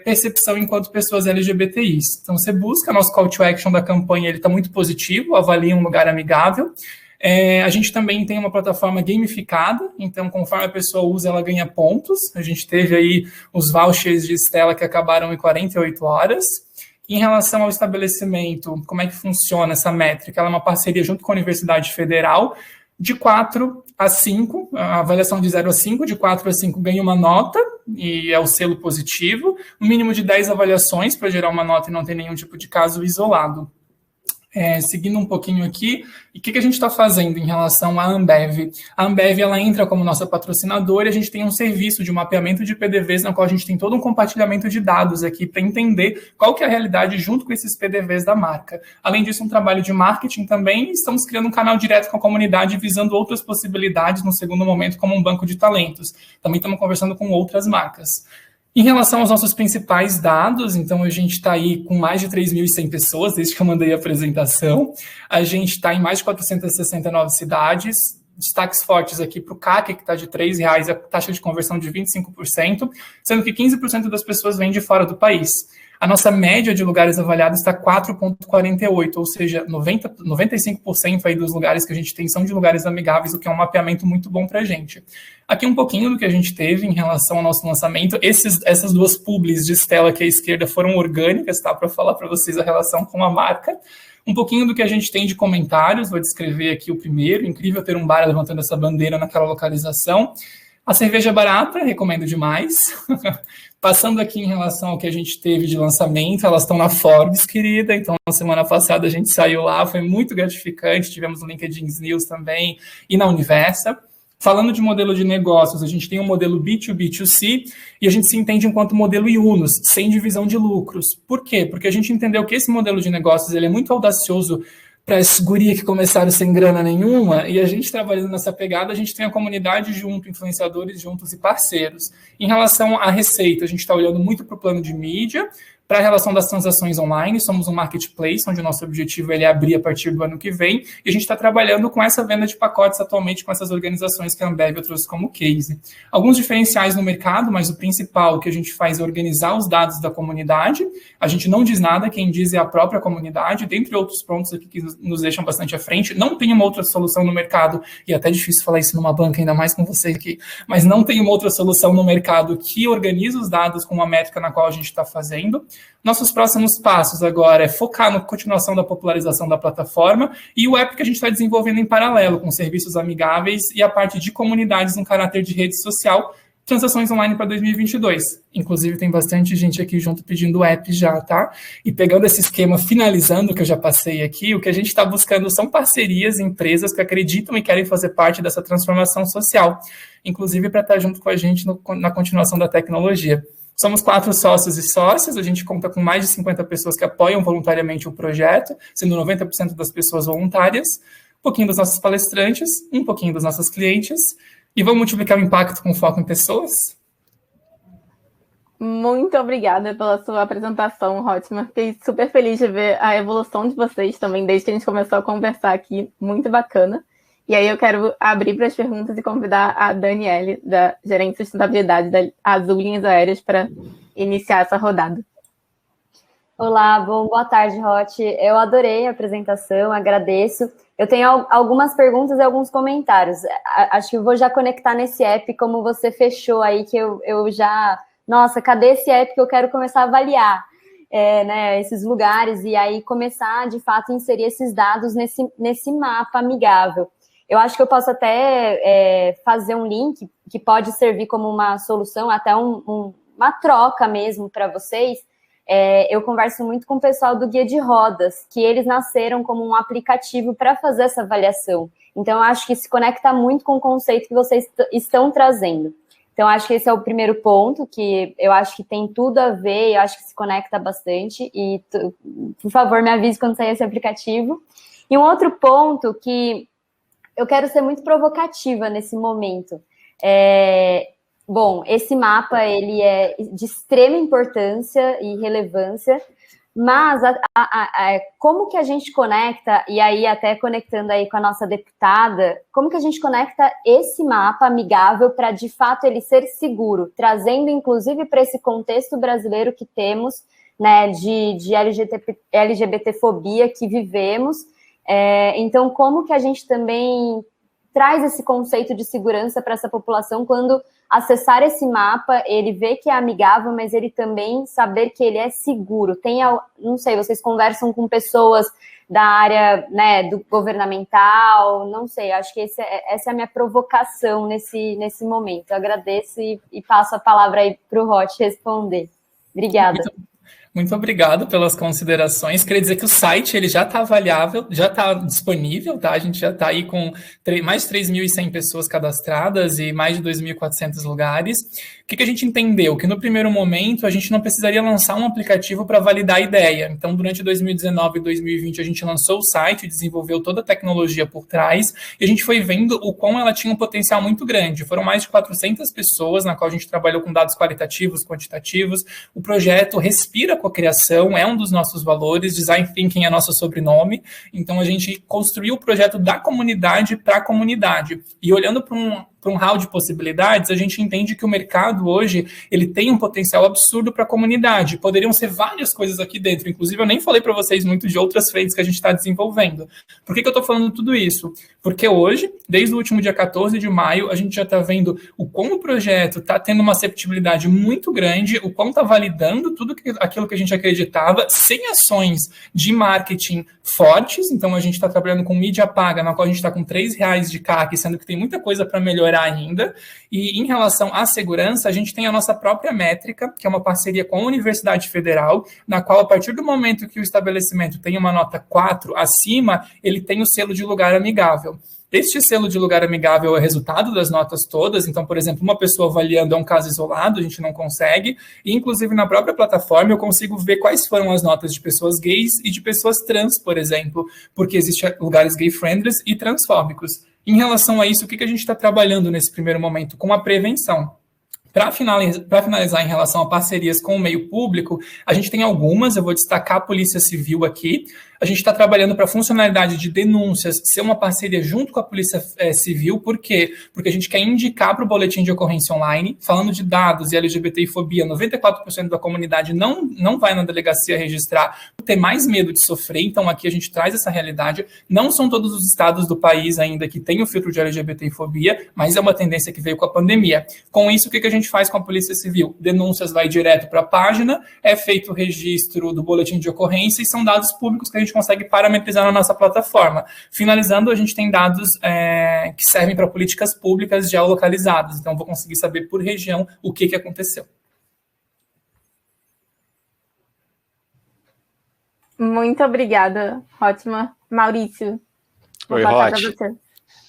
percepção enquanto pessoas LGBTIs. Então, você busca, nosso call to action da campanha, ele está muito positivo, avalia um lugar amigável. A gente também tem uma plataforma gamificada, então, conforme a pessoa usa, ela ganha pontos. A gente teve aí os vouchers de Stella que acabaram em 48 horas. Em relação ao estabelecimento, como é que funciona essa métrica? Ela é uma parceria junto com a Universidade Federal, de 4 a 5, a avaliação de 0 a 5, de 4 a 5 ganha uma nota, e é o selo positivo, um mínimo de 10 avaliações para gerar uma nota e não ter nenhum tipo de caso isolado. Seguindo um pouquinho aqui, e o que a gente está fazendo em relação à Ambev? A Ambev, ela entra como nossa patrocinadora e a gente tem um serviço de mapeamento de PDVs, na qual a gente tem todo um compartilhamento de dados aqui para entender qual que é a realidade junto com esses PDVs da marca. Além disso, um trabalho de marketing também, estamos criando um canal direto com a comunidade, visando outras possibilidades no segundo momento, como um banco de talentos. Também estamos conversando com outras marcas. Em relação aos nossos principais dados, então a gente está aí com mais de 3.100 pessoas, desde que eu mandei a apresentação. A gente está em mais de 469 cidades. Destaques fortes aqui para o CAC, que está de R$3, a taxa de conversão de 25%, sendo que 15% das pessoas vêm de fora do país. A nossa média de lugares avaliados está 4,48, ou seja, 95% aí dos lugares que a gente tem são de lugares amigáveis, o que é um mapeamento muito bom para a gente. Aqui um pouquinho do que a gente teve em relação ao nosso lançamento. Essas duas publis de Stella aqui à esquerda foram orgânicas, tá? Para falar para vocês a relação com a marca. Um pouquinho do que a gente tem de comentários, vou descrever aqui o primeiro. Incrível ter um bar levantando essa bandeira naquela localização. A cerveja é barata, recomendo demais. Passando aqui em relação ao que a gente teve de lançamento, elas estão na Forbes, querida, então na semana passada a gente saiu lá, foi muito gratificante, tivemos no LinkedIn News também e na Universa. Falando de modelo de negócios, a gente tem um modelo B2B2C e a gente se entende enquanto modelo Yunus, sem divisão de lucros. Por quê? Porque a gente entendeu que esse modelo de negócios ele é muito audacioso para as gurias que começaram sem grana nenhuma, e a gente trabalhando nessa pegada, a gente tem a comunidade junto, influenciadores juntos e parceiros. Em relação à receita, a gente está olhando muito para o plano de mídia, para a relação das transações online, somos um marketplace, onde o nosso objetivo é abrir a partir do ano que vem, e a gente está trabalhando com essa venda de pacotes atualmente com essas organizações que a Ambev trouxe como case. Alguns diferenciais no mercado, mas o principal que a gente faz é organizar os dados da comunidade, a gente não diz nada, quem diz é a própria comunidade, dentre outros pontos aqui que nos deixam bastante à frente, não tem uma outra solução no mercado, e é até difícil falar isso numa banca, ainda mais com você aqui, mas não tem uma outra solução no mercado que organiza os dados com uma métrica na qual a gente está fazendo. Nossos próximos passos agora é focar na continuação da popularização da plataforma e o app que a gente está desenvolvendo em paralelo, com serviços amigáveis e a parte de comunidades no caráter de rede social, transações online para 2022. Inclusive, tem bastante gente aqui junto pedindo o app já, tá? E pegando esse esquema, finalizando o que eu já passei aqui, o que a gente está buscando são parcerias, empresas que acreditam e querem fazer parte dessa transformação social, inclusive para estar junto com a gente na continuação da tecnologia. Somos 4 sócios e sócias, a gente conta com mais de 50 pessoas que apoiam voluntariamente o projeto, sendo 90% das pessoas voluntárias, um pouquinho dos nossos palestrantes, um pouquinho dos nossos clientes, e vamos multiplicar o impacto com foco em pessoas? Muito obrigada pela sua apresentação, Hotmar. Fiquei super feliz de ver a evolução de vocês também, desde que a gente começou a conversar aqui. Muito bacana. E aí eu quero abrir para as perguntas e convidar a Daniele, da Gerente de Sustentabilidade da Azul Linhas Aéreas, para iniciar essa rodada. Olá, boa tarde, Hot. Eu adorei a apresentação, agradeço. Eu tenho algumas perguntas e alguns comentários. Acho que eu vou já conectar nesse app, como você fechou aí, que eu já... Nossa, cadê esse app que eu quero começar a avaliar né, esses lugares e aí começar, de fato, a inserir esses dados nesse mapa amigável. Eu acho que eu posso até fazer um link que pode servir como uma solução, até uma troca mesmo para vocês. Eu converso muito com o pessoal do Guia de Rodas, que eles nasceram como um aplicativo para fazer essa avaliação. Então, eu acho que se conecta muito com o conceito que vocês estão trazendo. Então, acho que esse é o primeiro ponto, que eu acho que tem tudo a ver, eu acho que se conecta bastante, e, por favor, me avise quando sair esse aplicativo. E um outro ponto que eu quero ser muito provocativa nesse momento. Bom, esse mapa, ele é de extrema importância e relevância, mas como que a gente conecta, e aí até conectando aí com a nossa deputada, como que a gente conecta esse mapa amigável para, de fato, ele ser seguro, trazendo, inclusive, para esse contexto brasileiro que temos, né, de LGBTfobia que vivemos. Então, como que a gente também traz esse conceito de segurança para essa população quando acessar esse mapa, ele vê que é amigável, mas ele também saber que ele é seguro. Não sei, vocês conversam com pessoas da área, né, do governamental, não sei, acho que essa é a minha provocação nesse momento. Eu agradeço e passo a palavra aí para o Hot responder. Obrigada. Muito obrigado pelas considerações. Queria dizer que o site ele já está avaliável, já está disponível, tá? A gente já está aí com mais de 3.100 pessoas cadastradas e mais de 2.400 lugares. O que a gente entendeu? Que no primeiro momento a gente não precisaria lançar um aplicativo para validar a ideia. Então, durante 2019 e 2020, a gente lançou o site, desenvolveu toda a tecnologia por trás e a gente foi vendo o quão ela tinha um potencial muito grande. Foram mais de 400 pessoas, na qual a gente trabalhou com dados qualitativos, quantitativos. O projeto respira com a criação, é um dos nossos valores, Design Thinking é nosso sobrenome, então a gente construiu o projeto da comunidade para a comunidade. E olhando para um hall de possibilidades, a gente entende que o mercado hoje ele tem um potencial absurdo para a comunidade. Poderiam ser várias coisas aqui dentro, inclusive eu nem falei para vocês muito de outras frentes que a gente está desenvolvendo. Por que eu estou falando tudo isso? Porque hoje, desde o último dia 14 de maio, a gente já está vendo o como o projeto está tendo uma aceptabilidade muito grande, o quão está validando tudo aquilo que a gente acreditava, sem ações de marketing fortes. Então, a gente está trabalhando com mídia paga, na qual a gente está com R$3 de CAC, sendo que tem muita coisa para melhorar ainda. E em relação à segurança, a gente tem a nossa própria métrica, que é uma parceria com a Universidade Federal, na qual, a partir do momento que o estabelecimento tem uma nota 4 acima, ele tem o selo de lugar amigável. Este selo de lugar amigável é resultado das notas todas, então, por exemplo, uma pessoa avaliando é um caso isolado, a gente não consegue, e inclusive na própria plataforma eu consigo ver quais foram as notas de pessoas gays e de pessoas trans, por exemplo, porque existem lugares gay-friendly e transfóbicos. Em relação a isso, o que a gente está trabalhando nesse primeiro momento? Com a prevenção. Para finalizar em relação a parcerias com o meio público, a gente tem algumas, eu vou destacar a Polícia Civil aqui. A gente está trabalhando para a funcionalidade de denúncias ser uma parceria junto com a Polícia Civil. Por quê? Porque a gente quer indicar para o boletim de ocorrência online, falando de dados e LGBTfobia, 94% da comunidade não vai na delegacia registrar, por ter mais medo de sofrer. Então, aqui a gente traz essa realidade. Não são todos os estados do país ainda que têm o filtro de LGBTfobia, mas é uma tendência que veio com a pandemia. Com isso, o que a gente faz com a Polícia Civil? Denúncias vai direto para a página, é feito o registro do boletim de ocorrência e são dados públicos que a gente consegue parametrizar na nossa plataforma. Finalizando, a gente tem dados que servem para políticas públicas geolocalizadas, então vou conseguir saber por região o que aconteceu. Muito obrigada, Hotmar. Maurício, Oi, Hot.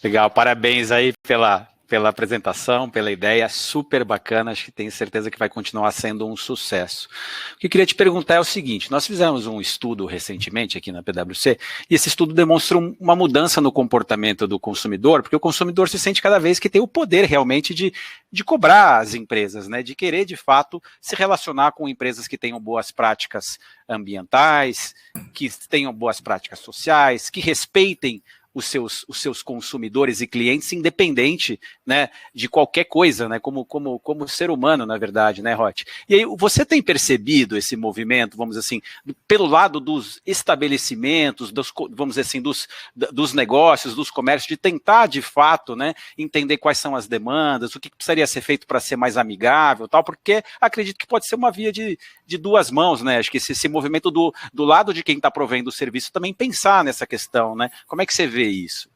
Legal, parabéns aí pela pela apresentação, pela ideia, super bacana, acho que tenho certeza que vai continuar sendo um sucesso. O que eu queria te perguntar é o seguinte, nós fizemos um estudo recentemente aqui na PwC, e esse estudo demonstra uma mudança no comportamento do consumidor, porque o consumidor se sente cada vez que tem o poder realmente de cobrar as empresas, né, de querer de fato se relacionar com empresas que tenham boas práticas ambientais, que tenham boas práticas sociais, que respeitem os seus consumidores e clientes, independente, né, de qualquer coisa, né, como ser humano, na verdade, né, Roth? E aí, você tem percebido esse movimento, vamos dizer assim, pelo lado dos estabelecimentos, vamos dizer assim, dos negócios, dos comércios, de tentar, de fato, né, entender quais são as demandas, o que precisaria ser feito para ser mais amigável, tal, porque acredito que pode ser uma via de duas mãos, né, acho que esse movimento do lado de quem está provendo o serviço também pensar nessa questão, né, como é que você vê isso?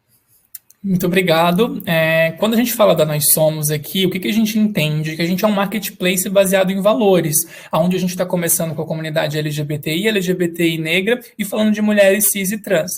Muito obrigado. Quando a gente fala da Nós Somos aqui, o que a gente entende? Que a gente é um marketplace baseado em valores, onde a gente está começando com a comunidade LGBTI negra e falando de mulheres cis e trans.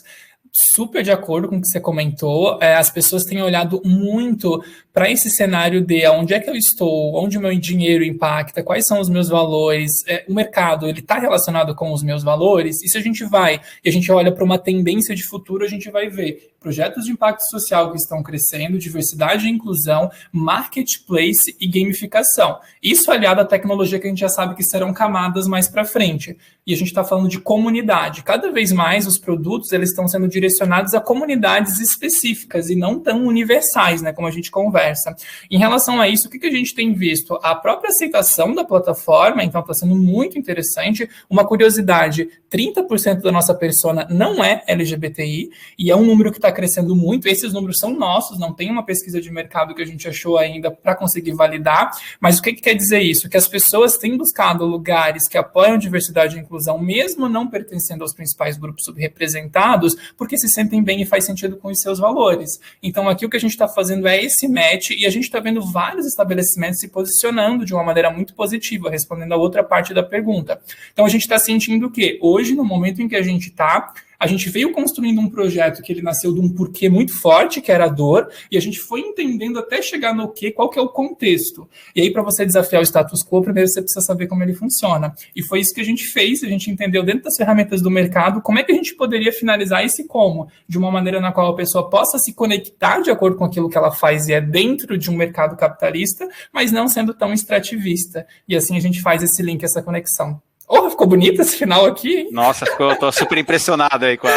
Super de acordo com o que você comentou, as pessoas têm olhado muito para esse cenário de onde é que eu estou, onde o meu dinheiro impacta, quais são os meus valores, o mercado ele está relacionado com os meus valores, e se a gente vai e a gente olha para uma tendência de futuro, a gente vai ver projetos de impacto social que estão crescendo, diversidade e inclusão, marketplace e gamificação. Isso aliado à tecnologia que a gente já sabe que serão camadas mais para frente. E a gente está falando de comunidade. Cada vez mais os produtos eles estão sendo direcionados a comunidades específicas e não tão universais, né, como a gente conversa. Em relação a isso, o que a gente tem visto? A própria aceitação da plataforma, então está sendo muito interessante. Uma curiosidade, 30% da nossa persona não é LGBTI, e é um número que está crescendo muito. Esses números são nossos, não tem uma pesquisa de mercado que a gente achou ainda para conseguir validar, mas o que quer dizer isso? Que as pessoas têm buscado lugares que apoiam diversidade e inclusão, mesmo não pertencendo aos principais grupos subrepresentados, porque se sentem bem e faz sentido com os seus valores. Então aqui o que a gente está fazendo é esse match, e a gente está vendo vários estabelecimentos se posicionando de uma maneira muito positiva, respondendo a outra parte da pergunta. Então a gente está sentindo que hoje, no momento em que a gente está, a gente veio construindo um projeto que ele nasceu de um porquê muito forte, que era a dor, e a gente foi entendendo até chegar no quê, qual que é o contexto. E aí, para você desafiar o status quo, primeiro você precisa saber como ele funciona. E foi isso que a gente fez, a gente entendeu dentro das ferramentas do mercado como é que a gente poderia finalizar esse como, de uma maneira na qual a pessoa possa se conectar de acordo com aquilo que ela faz e é dentro de um mercado capitalista, mas não sendo tão extrativista. E assim a gente faz esse link, essa conexão. Oh, ficou bonito esse final aqui, hein? Nossa, eu tô super impressionado aí com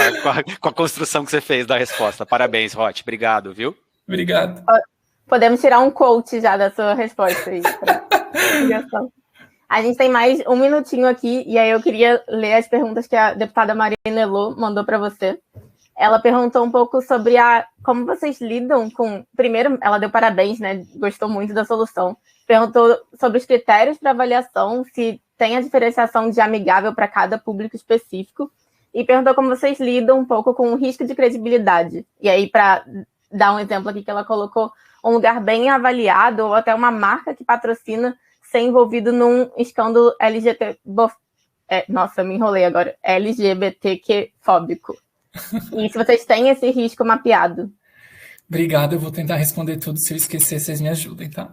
a construção que você fez da resposta. Parabéns, Roth. Obrigado, viu? Obrigado. Podemos tirar um quote já da sua resposta aí. A gente tem mais um minutinho aqui, e aí eu queria ler as perguntas que a deputada Marina Elô mandou para você. Ela perguntou um pouco sobre como vocês lidam com... Primeiro, ela deu parabéns, né? Gostou muito da solução. Perguntou sobre os critérios para avaliação, se tem a diferenciação de amigável para cada público específico, e perguntou como vocês lidam um pouco com o risco de credibilidade. E aí, para dar um exemplo aqui que ela colocou, um lugar bem avaliado, ou até uma marca que patrocina ser envolvido num escândalo nossa, me enrolei agora. LGBTQ-fóbico. E se vocês têm esse risco mapeado? Obrigado, eu vou tentar responder tudo. Se eu esquecer, vocês me ajudem, tá?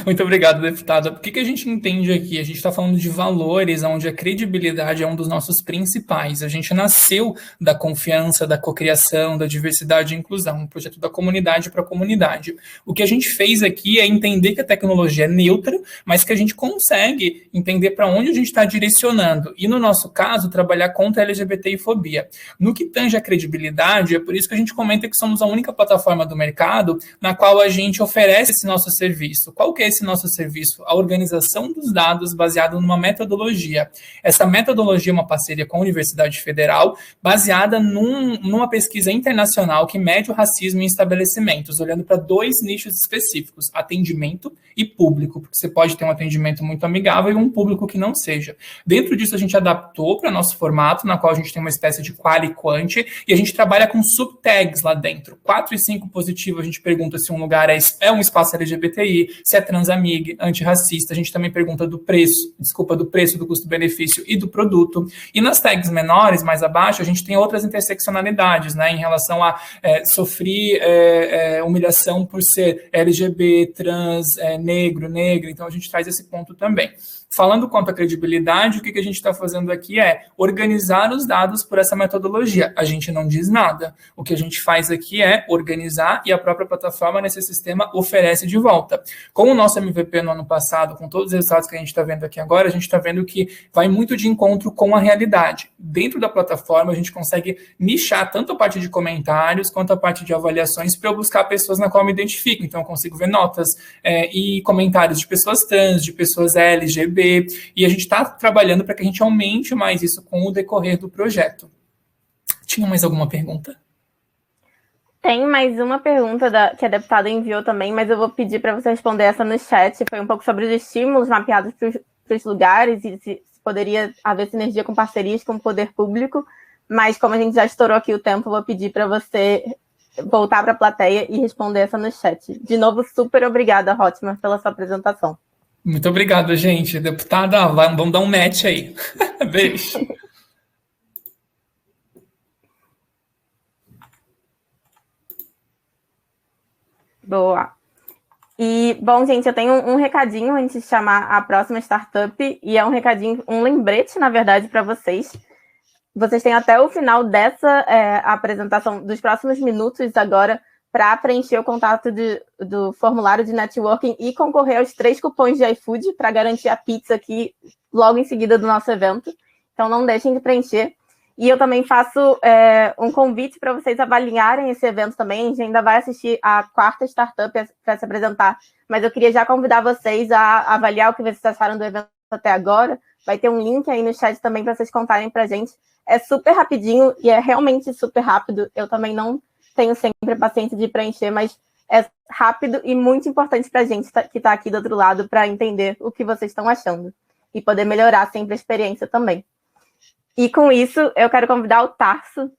Muito obrigado, deputada. O que a gente entende aqui? A gente está falando de valores onde a credibilidade é um dos nossos principais. A gente nasceu da confiança, da cocriação, da diversidade e inclusão, um projeto da comunidade para a comunidade. O que a gente fez aqui é entender que a tecnologia é neutra, mas que a gente consegue entender para onde a gente está direcionando. E, no nosso caso, trabalhar contra a LGBTI-fobia. No que tange a credibilidade, é por isso que a gente comenta que somos a única plataforma do mercado na qual a gente oferece esse nosso serviço. Qual que é esse nosso serviço? A organização dos dados baseada numa metodologia. Essa metodologia é uma parceria com a Universidade Federal, baseada numa pesquisa internacional que mede o racismo em estabelecimentos, olhando para 2 nichos específicos, atendimento e público, porque você pode ter um atendimento muito amigável e um público que não seja. Dentro disso, a gente adaptou para nosso formato, na qual a gente tem uma espécie de quali e quanti, e a gente trabalha com subtags lá dentro. 4 e 5 positivo, a gente pergunta se um lugar é um espaço LGBTI, se é transamig, antirracista, a gente também pergunta do preço, do custo-benefício e do produto. E nas tags menores, mais abaixo, a gente tem outras interseccionalidades, né, em relação a sofrer humilhação por ser LGB, trans, negro, negra, então a gente traz esse ponto também. Falando quanto à credibilidade, o que a gente está fazendo aqui é organizar os dados por essa metodologia. A gente não diz nada. O que a gente faz aqui é organizar e a própria plataforma nesse sistema oferece de volta. Com o nosso MVP no ano passado, com todos os resultados que a gente está vendo aqui agora, a gente está vendo que vai muito de encontro com a realidade. Dentro da plataforma, a gente consegue nichar tanto a parte de comentários quanto a parte de avaliações para eu buscar pessoas na qual eu me identifico. Então, eu consigo ver notas e comentários de pessoas trans, de pessoas LGBT, e a gente está trabalhando para que a gente aumente mais isso com o decorrer do projeto. Tinha mais alguma pergunta? Tem mais uma pergunta que a deputada enviou também, mas eu vou pedir para você responder essa no chat. Foi um pouco sobre os estímulos mapeados para os lugares e se poderia haver sinergia com parcerias com o poder público, mas como a gente já estourou aqui o tempo, eu vou pedir para você voltar para a plateia e responder essa no chat. De novo, super obrigada, Hotmar, pela sua apresentação. Muito obrigado, gente. Deputada, vamos dar um match aí. Beijo. Boa. E, bom, gente, eu tenho um recadinho antes de chamar a próxima startup, e é um recadinho, um lembrete, na verdade, para vocês. Vocês têm até o final dessa apresentação, dos próximos minutos agora, para preencher o contato do formulário de networking e concorrer aos 3 cupons de iFood para garantir a pizza aqui logo em seguida do nosso evento. Então, não deixem de preencher. E eu também faço um convite para vocês avaliarem esse evento também. A gente ainda vai assistir a 4ª startup para se apresentar, mas eu queria já convidar vocês a avaliar o que vocês acharam do evento até agora. Vai ter um link aí no chat também para vocês contarem para a gente. É super rapidinho e é realmente super rápido. Eu também não tenho sempre paciência de preencher, mas é rápido e muito importante para a gente que está aqui do outro lado para entender o que vocês estão achando e poder melhorar sempre a experiência também. E com isso, eu quero convidar o Tarso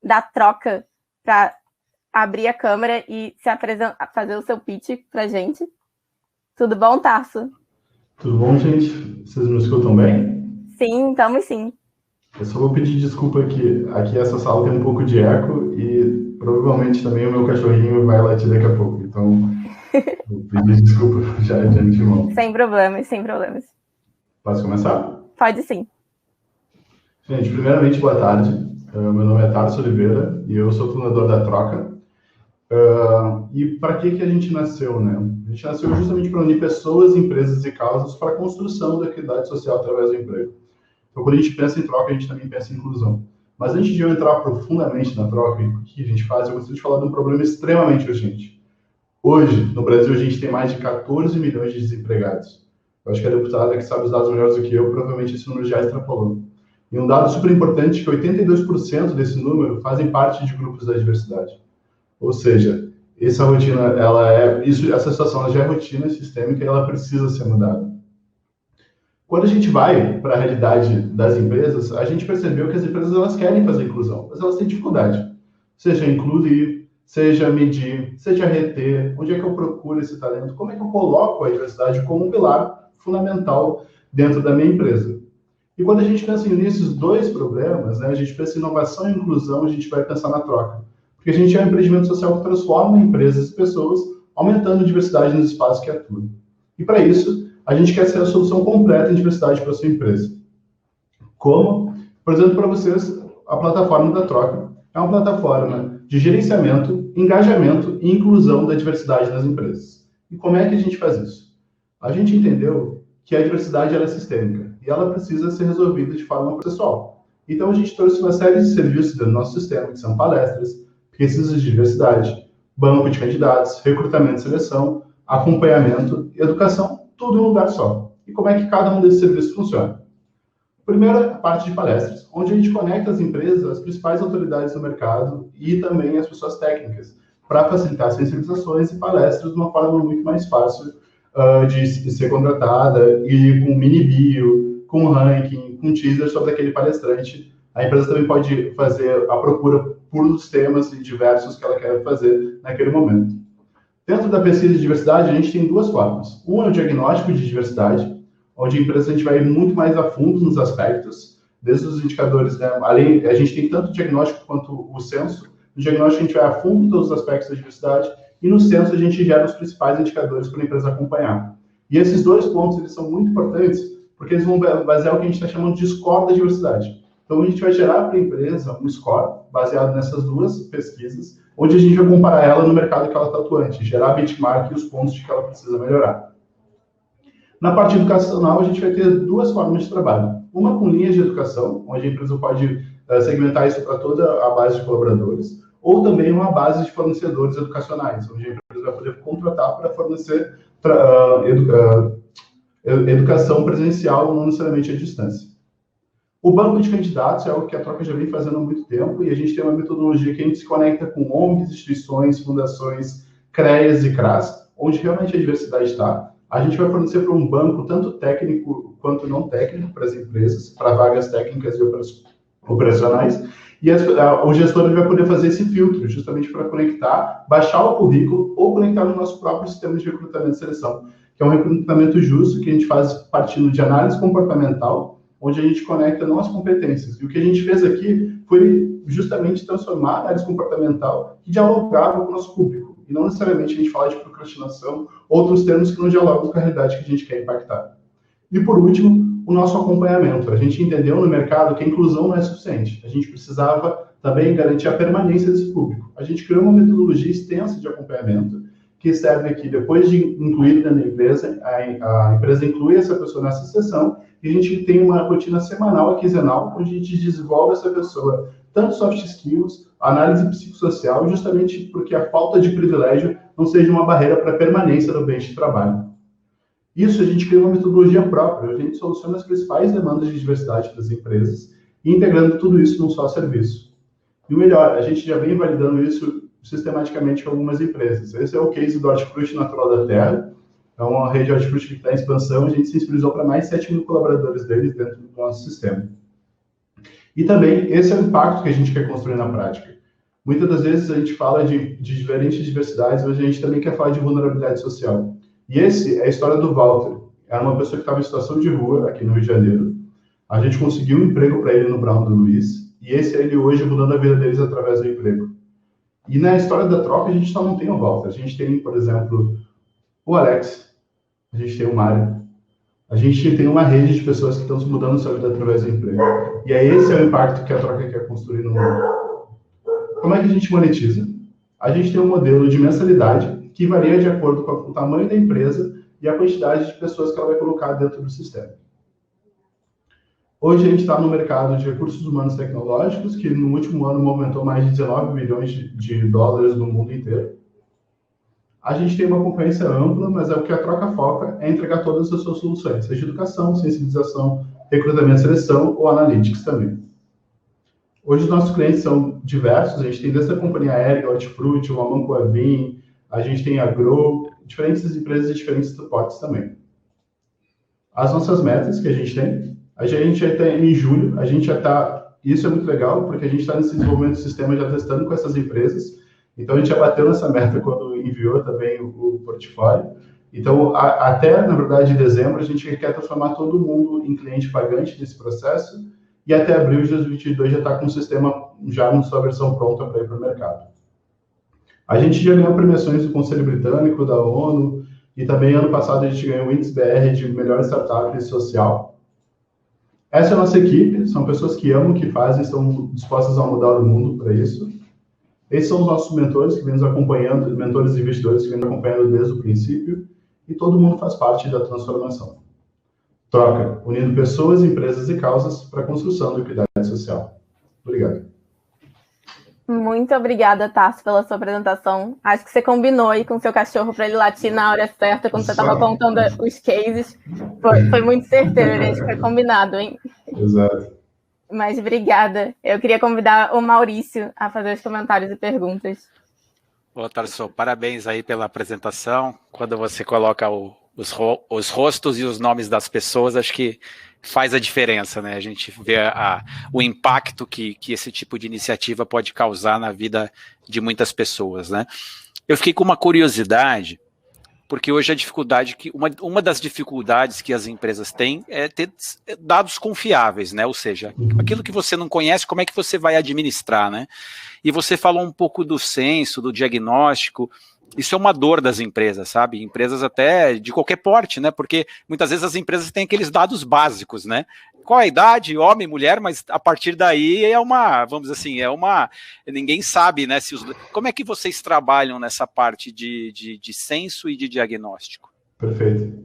da Troca para abrir a câmera e se apresentar, fazer o seu pitch para a gente. Tudo bom, Tarso? Tudo bom, gente? Vocês me escutam bem? Sim, estamos sim. Eu só vou pedir desculpa que aqui essa sala tem um pouco de eco e provavelmente também o meu cachorrinho vai latir daqui a pouco. Então, vou pedir desculpa já de antemão. Sem problemas, sem problemas. Posso começar? Pode sim. Gente, primeiramente, boa tarde. Meu nome é Tarso Oliveira e eu sou fundador da Troca. E para que a gente nasceu, né? A gente nasceu justamente para unir pessoas, empresas e causas para a construção da equidade social através do emprego. Então, quando a gente pensa em troca, a gente também pensa em inclusão. Mas antes de eu entrar profundamente na troca e o que a gente faz, eu gostaria de falar de um problema extremamente urgente. Hoje, no Brasil, a gente tem mais de 14 milhões de desempregados. Eu acho que a deputada que sabe os dados melhores do que eu, provavelmente esse número já extrapolou. E um dado super importante é que 82% desse número fazem parte de grupos da diversidade. Ou seja, essa rotina, essa situação já é rotina sistêmica e ela precisa ser mudada. Quando a gente vai para a realidade das empresas, a gente percebeu que as empresas elas querem fazer inclusão, mas elas têm dificuldade. Seja incluir, seja medir, seja reter, onde é que eu procuro esse talento, como é que eu coloco a diversidade como um pilar fundamental dentro da minha empresa. E quando a gente pensa nesses 2 problemas, né, a gente pensa em inovação e inclusão, a gente vai pensar na troca. Porque a gente é um empreendimento social que transforma empresas e pessoas, aumentando a diversidade nos espaços que atuam. E para isso, a gente quer ser a solução completa em diversidade para a sua empresa. Como? Por exemplo, para vocês, a plataforma da Troca é uma plataforma de gerenciamento, engajamento e inclusão da diversidade nas empresas. E como é que a gente faz isso? A gente entendeu que a diversidade ela é sistêmica e ela precisa ser resolvida de forma processual. Então, a gente trouxe uma série de serviços dentro do nosso sistema, que são palestras, pesquisas de diversidade, banco de candidatos, recrutamento e seleção, acompanhamento e educação, tudo em um lugar só. E como é que cada um desses serviços funciona? Primeiro, a parte de palestras, onde a gente conecta as empresas, as principais autoridades do mercado e também as pessoas técnicas, para facilitar sensibilizações e palestras de uma forma muito mais fácil de ser contratada e com mini bio, com ranking, com teaser sobre aquele palestrante. A empresa também pode fazer a procura por os temas diversos que ela quer fazer naquele momento. Dentro da pesquisa de diversidade, a gente tem duas formas. Uma é o diagnóstico de diversidade, onde a empresa a gente vai muito mais a fundo nos aspectos, desde os indicadores, né? Além, a gente tem tanto o diagnóstico quanto o censo. No diagnóstico a gente vai a fundo em todos os aspectos da diversidade, e no censo a gente gera os principais indicadores para a empresa acompanhar. E esses dois pontos, eles são muito importantes, porque eles vão basear o que a gente está chamando de score da diversidade. Então, a gente vai gerar para a empresa um score baseado nessas duas pesquisas, onde a gente vai comparar ela no mercado que ela está atuante, gerar benchmark e os pontos de que ela precisa melhorar. Na parte educacional, a gente vai ter duas formas de trabalho. Uma com linhas de educação, onde a empresa pode segmentar isso para toda a base de colaboradores, ou também uma base de fornecedores educacionais, onde a empresa vai poder contratar para fornecer educação presencial, não necessariamente à distância. O banco de candidatos é algo que a Troca já vem fazendo há muito tempo, e a gente tem uma metodologia que a gente se conecta com ONGs, instituições, fundações, CREAs e CRAS, onde realmente a diversidade está. A gente vai fornecer para um banco, tanto técnico quanto não técnico, para as empresas, para vagas técnicas e operacionais, e o gestor vai poder fazer esse filtro, justamente para conectar, baixar o currículo ou conectar no nosso próprio sistema de recrutamento e seleção, que é um recrutamento justo que a gente faz partindo de análise comportamental, onde a gente conecta não as competências. E o que a gente fez aqui foi justamente transformar a análise comportamental que dialogava com o nosso público, e não necessariamente a gente fala de procrastinação, outros termos que não dialogam com a realidade que a gente quer impactar. E por último, o nosso acompanhamento. A gente entendeu no mercado que a inclusão não é suficiente. A gente precisava também garantir a permanência desse público. A gente criou uma metodologia extensa de acompanhamento, que serve aqui, depois de incluir na empresa, a empresa inclui essa pessoa nessa sessão, e a gente tem uma rotina semanal e quinzenal, onde a gente desenvolve essa pessoa, tanto soft skills, análise psicossocial, justamente porque a falta de privilégio não seja uma barreira para a permanência do ambiente de trabalho. Isso a gente cria uma metodologia própria, a gente soluciona as principais demandas de diversidade das empresas, integrando tudo isso num só serviço. E o melhor, a gente já vem validando isso sistematicamente com algumas empresas. Esse é o case do Hortifruti Natural da Terra, é uma rede de hortifruti que está em expansão, a gente sensibilizou para mais de 7 mil colaboradores deles dentro do nosso sistema. E também, esse é o impacto que a gente quer construir na prática. Muitas das vezes a gente fala de diferentes diversidades, mas a gente também quer falar de vulnerabilidade social. E esse é a história do Walter. Era uma pessoa que estava em situação de rua aqui no Rio de Janeiro. A gente conseguiu um emprego para ele no Brown do Luiz, e esse é ele hoje mudando a vida deles através do emprego. E na história da Troca, a gente só não tem o Walter. A gente tem, por exemplo, o Alex, a gente tem o Mário, a gente tem uma rede de pessoas que estão se mudando sua vida através do emprego. E é esse o impacto que a Troca quer construir no mundo. Como é que a gente monetiza? A gente tem um modelo de mensalidade que varia de acordo com o tamanho da empresa e a quantidade de pessoas que ela vai colocar dentro do sistema. Hoje a gente está no mercado de recursos humanos tecnológicos, que no último ano movimentou mais de 19 bilhões de dólares no mundo inteiro. A gente tem uma concorrência ampla, mas o que a Troca foca é entregar todas as suas soluções, seja educação, sensibilização, recrutamento e seleção ou analytics também. Hoje os nossos clientes são diversos, a gente tem desde a companhia aérea, Hortifruti, o Amanco Avin, a gente tem a Grow, diferentes empresas e diferentes suportes também. As nossas metas que a gente tem, até em julho, a gente já está, isso é muito legal, porque a gente está nesse desenvolvimento do sistema já testando com essas empresas, então a gente já bateu nessa meta quando enviou também o portfólio. Então, até, na verdade, em dezembro, a gente quer transformar todo mundo em cliente pagante nesse processo, e até abril de 2022 já está com o sistema já na sua versão pronta para ir para o mercado. A gente já ganhou premiações do Conselho Britânico, da ONU, e também ano passado a gente ganhou o Índice BR de melhor startup social. Essa é a nossa equipe, são pessoas que amam o que fazem, estão dispostas a mudar o mundo para isso. Esses são os nossos mentores que vêm nos acompanhando, mentores e investidores que vêm nos acompanhando desde o princípio, e todo mundo faz parte da transformação. Troca, unindo pessoas, empresas e causas para a construção da equidade social. Obrigado. Muito obrigada, Tarso, pela sua apresentação. Acho que você combinou aí com o seu cachorro para ele latir na hora certa, quando você estava contando os cases. Foi muito certeiro, gente, foi combinado, hein? Exato. Mas obrigada. Eu queria convidar o Maurício a fazer os comentários e perguntas. Ô, Tarso, parabéns aí pela apresentação. Quando você coloca os rostos e os nomes das pessoas, acho que faz a diferença, né? A gente vê o impacto que esse tipo de iniciativa pode causar na vida de muitas pessoas, né? Eu fiquei com uma curiosidade, porque hoje a dificuldade uma das dificuldades que as empresas têm é ter dados confiáveis, né? Ou seja, aquilo que você não conhece, como é que você vai administrar, né? E você falou um pouco do censo, do diagnóstico. Isso é uma dor das empresas, sabe? Empresas até de qualquer porte, né? Porque muitas vezes as empresas têm aqueles dados básicos, né? Qual a idade, homem, mulher, mas a partir daí vamos dizer assim, ninguém sabe, né? Como é que vocês trabalham nessa parte de censo e de diagnóstico? Perfeito.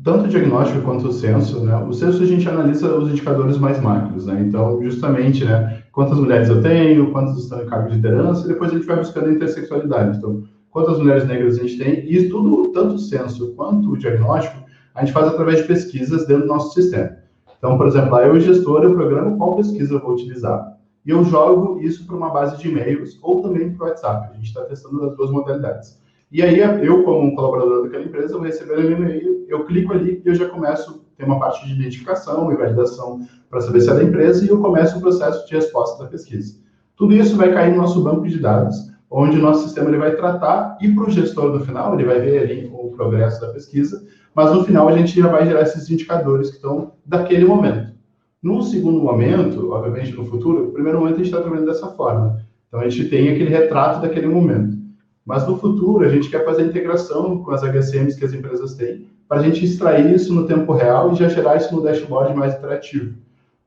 Tanto o diagnóstico quanto o censo, né? O censo a gente analisa os indicadores mais macros, né? Então, justamente, né? Quantas mulheres eu tenho, quantas estão em cargo de liderança, e depois a gente vai buscando a intersexualidade. Então, quantas mulheres negras a gente tem, e tudo, tanto o censo quanto o diagnóstico, a gente faz através de pesquisas dentro do nosso sistema. Então, por exemplo, eu, gestor, eu programo qual pesquisa eu vou utilizar, e eu jogo isso para uma base de e-mails, ou também para o WhatsApp. A gente está testando as duas modalidades. E aí, eu, como um colaborador daquela empresa, vou receber um e-mail, eu clico ali e eu já começo, tem uma parte de identificação e validação para saber se é da empresa, e eu começo o processo de resposta da pesquisa. Tudo isso vai cair no nosso banco de dados, onde o nosso sistema ele vai tratar, e para o gestor no final, ele vai ver ali o progresso da pesquisa, mas no final a gente já vai gerar esses indicadores que estão daquele momento. Num segundo momento, obviamente no futuro, no primeiro momento a gente está trabalhando dessa forma. Então a gente tem aquele retrato daquele momento. Mas no futuro, a gente quer fazer a integração com as HCMs que as empresas têm, para a gente extrair isso no tempo real e já gerar isso no dashboard mais interativo.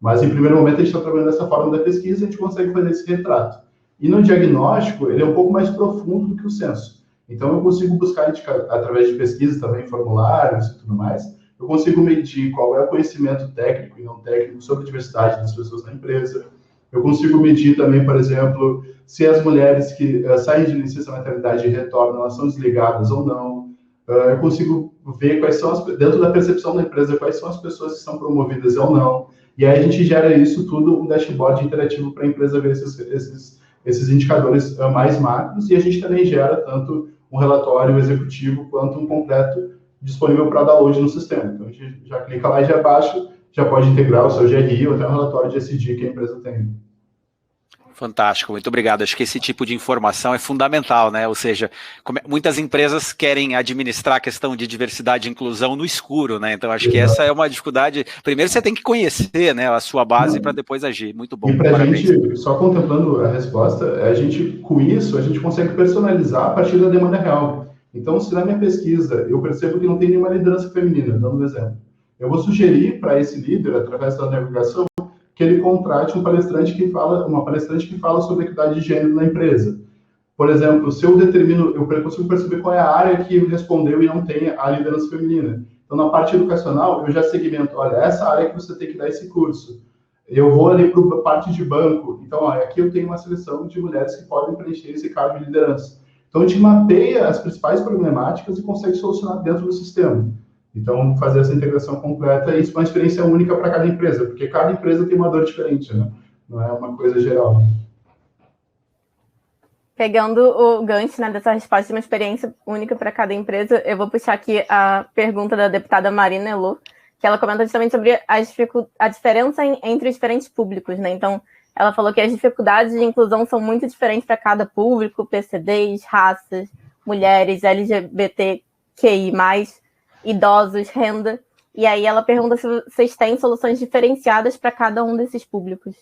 Mas, em primeiro momento, a gente está trabalhando dessa forma da pesquisa, a gente consegue fazer esse retrato. E no diagnóstico, ele é um pouco mais profundo do que o censo. Então, eu consigo buscar, através de pesquisas também, formulários e tudo mais, eu consigo medir qual é o conhecimento técnico e não técnico sobre a diversidade das pessoas na empresa. Eu consigo medir também, por exemplo, se as mulheres que saem de licença maternidade e retornam, elas são desligadas ou não. Eu consigo ver quais são, dentro da percepção da empresa, quais são as pessoas que são promovidas ou não. E aí a gente gera isso tudo, um dashboard interativo para a empresa ver esses indicadores mais macros, e a gente também gera tanto um relatório executivo quanto um completo disponível para download no sistema. Então a gente já clica lá e já baixa, já pode integrar o seu GRI ou até um relatório de SD que a empresa tem. Fantástico, muito obrigado. Acho que esse tipo de informação é fundamental, né? Ou seja, muitas empresas querem administrar a questão de diversidade e inclusão no escuro, né? Então, acho que essa é uma dificuldade. Primeiro, você tem que conhecer, né, a sua base para depois agir. Muito bom. E para a gente, só contemplando a resposta, com isso, a gente consegue personalizar a partir da demanda real. Então, se na minha pesquisa eu percebo que não tem nenhuma liderança feminina, dando um exemplo, eu vou sugerir para esse líder, através da navegação, que ele contrate uma palestrante que fala sobre equidade de gênero na empresa. Por exemplo, se eu consigo perceber qual é a área que respondeu e não tem a liderança feminina. Então, na parte educacional, eu já segmento, olha, essa área que você tem que dar esse curso. Eu vou ali para a parte de banco, então, olha, aqui eu tenho uma seleção de mulheres que podem preencher esse cargo de liderança. Então, a gente mapeia as principais problemáticas e consegue solucionar dentro do sistema. Então, fazer essa integração completa, isso é uma experiência única para cada empresa, porque cada empresa tem uma dor diferente, né? Não é uma coisa geral. Pegando o gancho, né, dessa resposta de uma experiência única para cada empresa, eu vou puxar aqui a pergunta da deputada Marina Elô, que ela comenta justamente sobre a diferença entre os diferentes públicos, né? Então, ela falou que as dificuldades de inclusão são muito diferentes para cada público, PCDs, raças, mulheres, LGBTQI+, idosos, renda. E aí ela pergunta se vocês têm soluções diferenciadas para cada um desses públicos.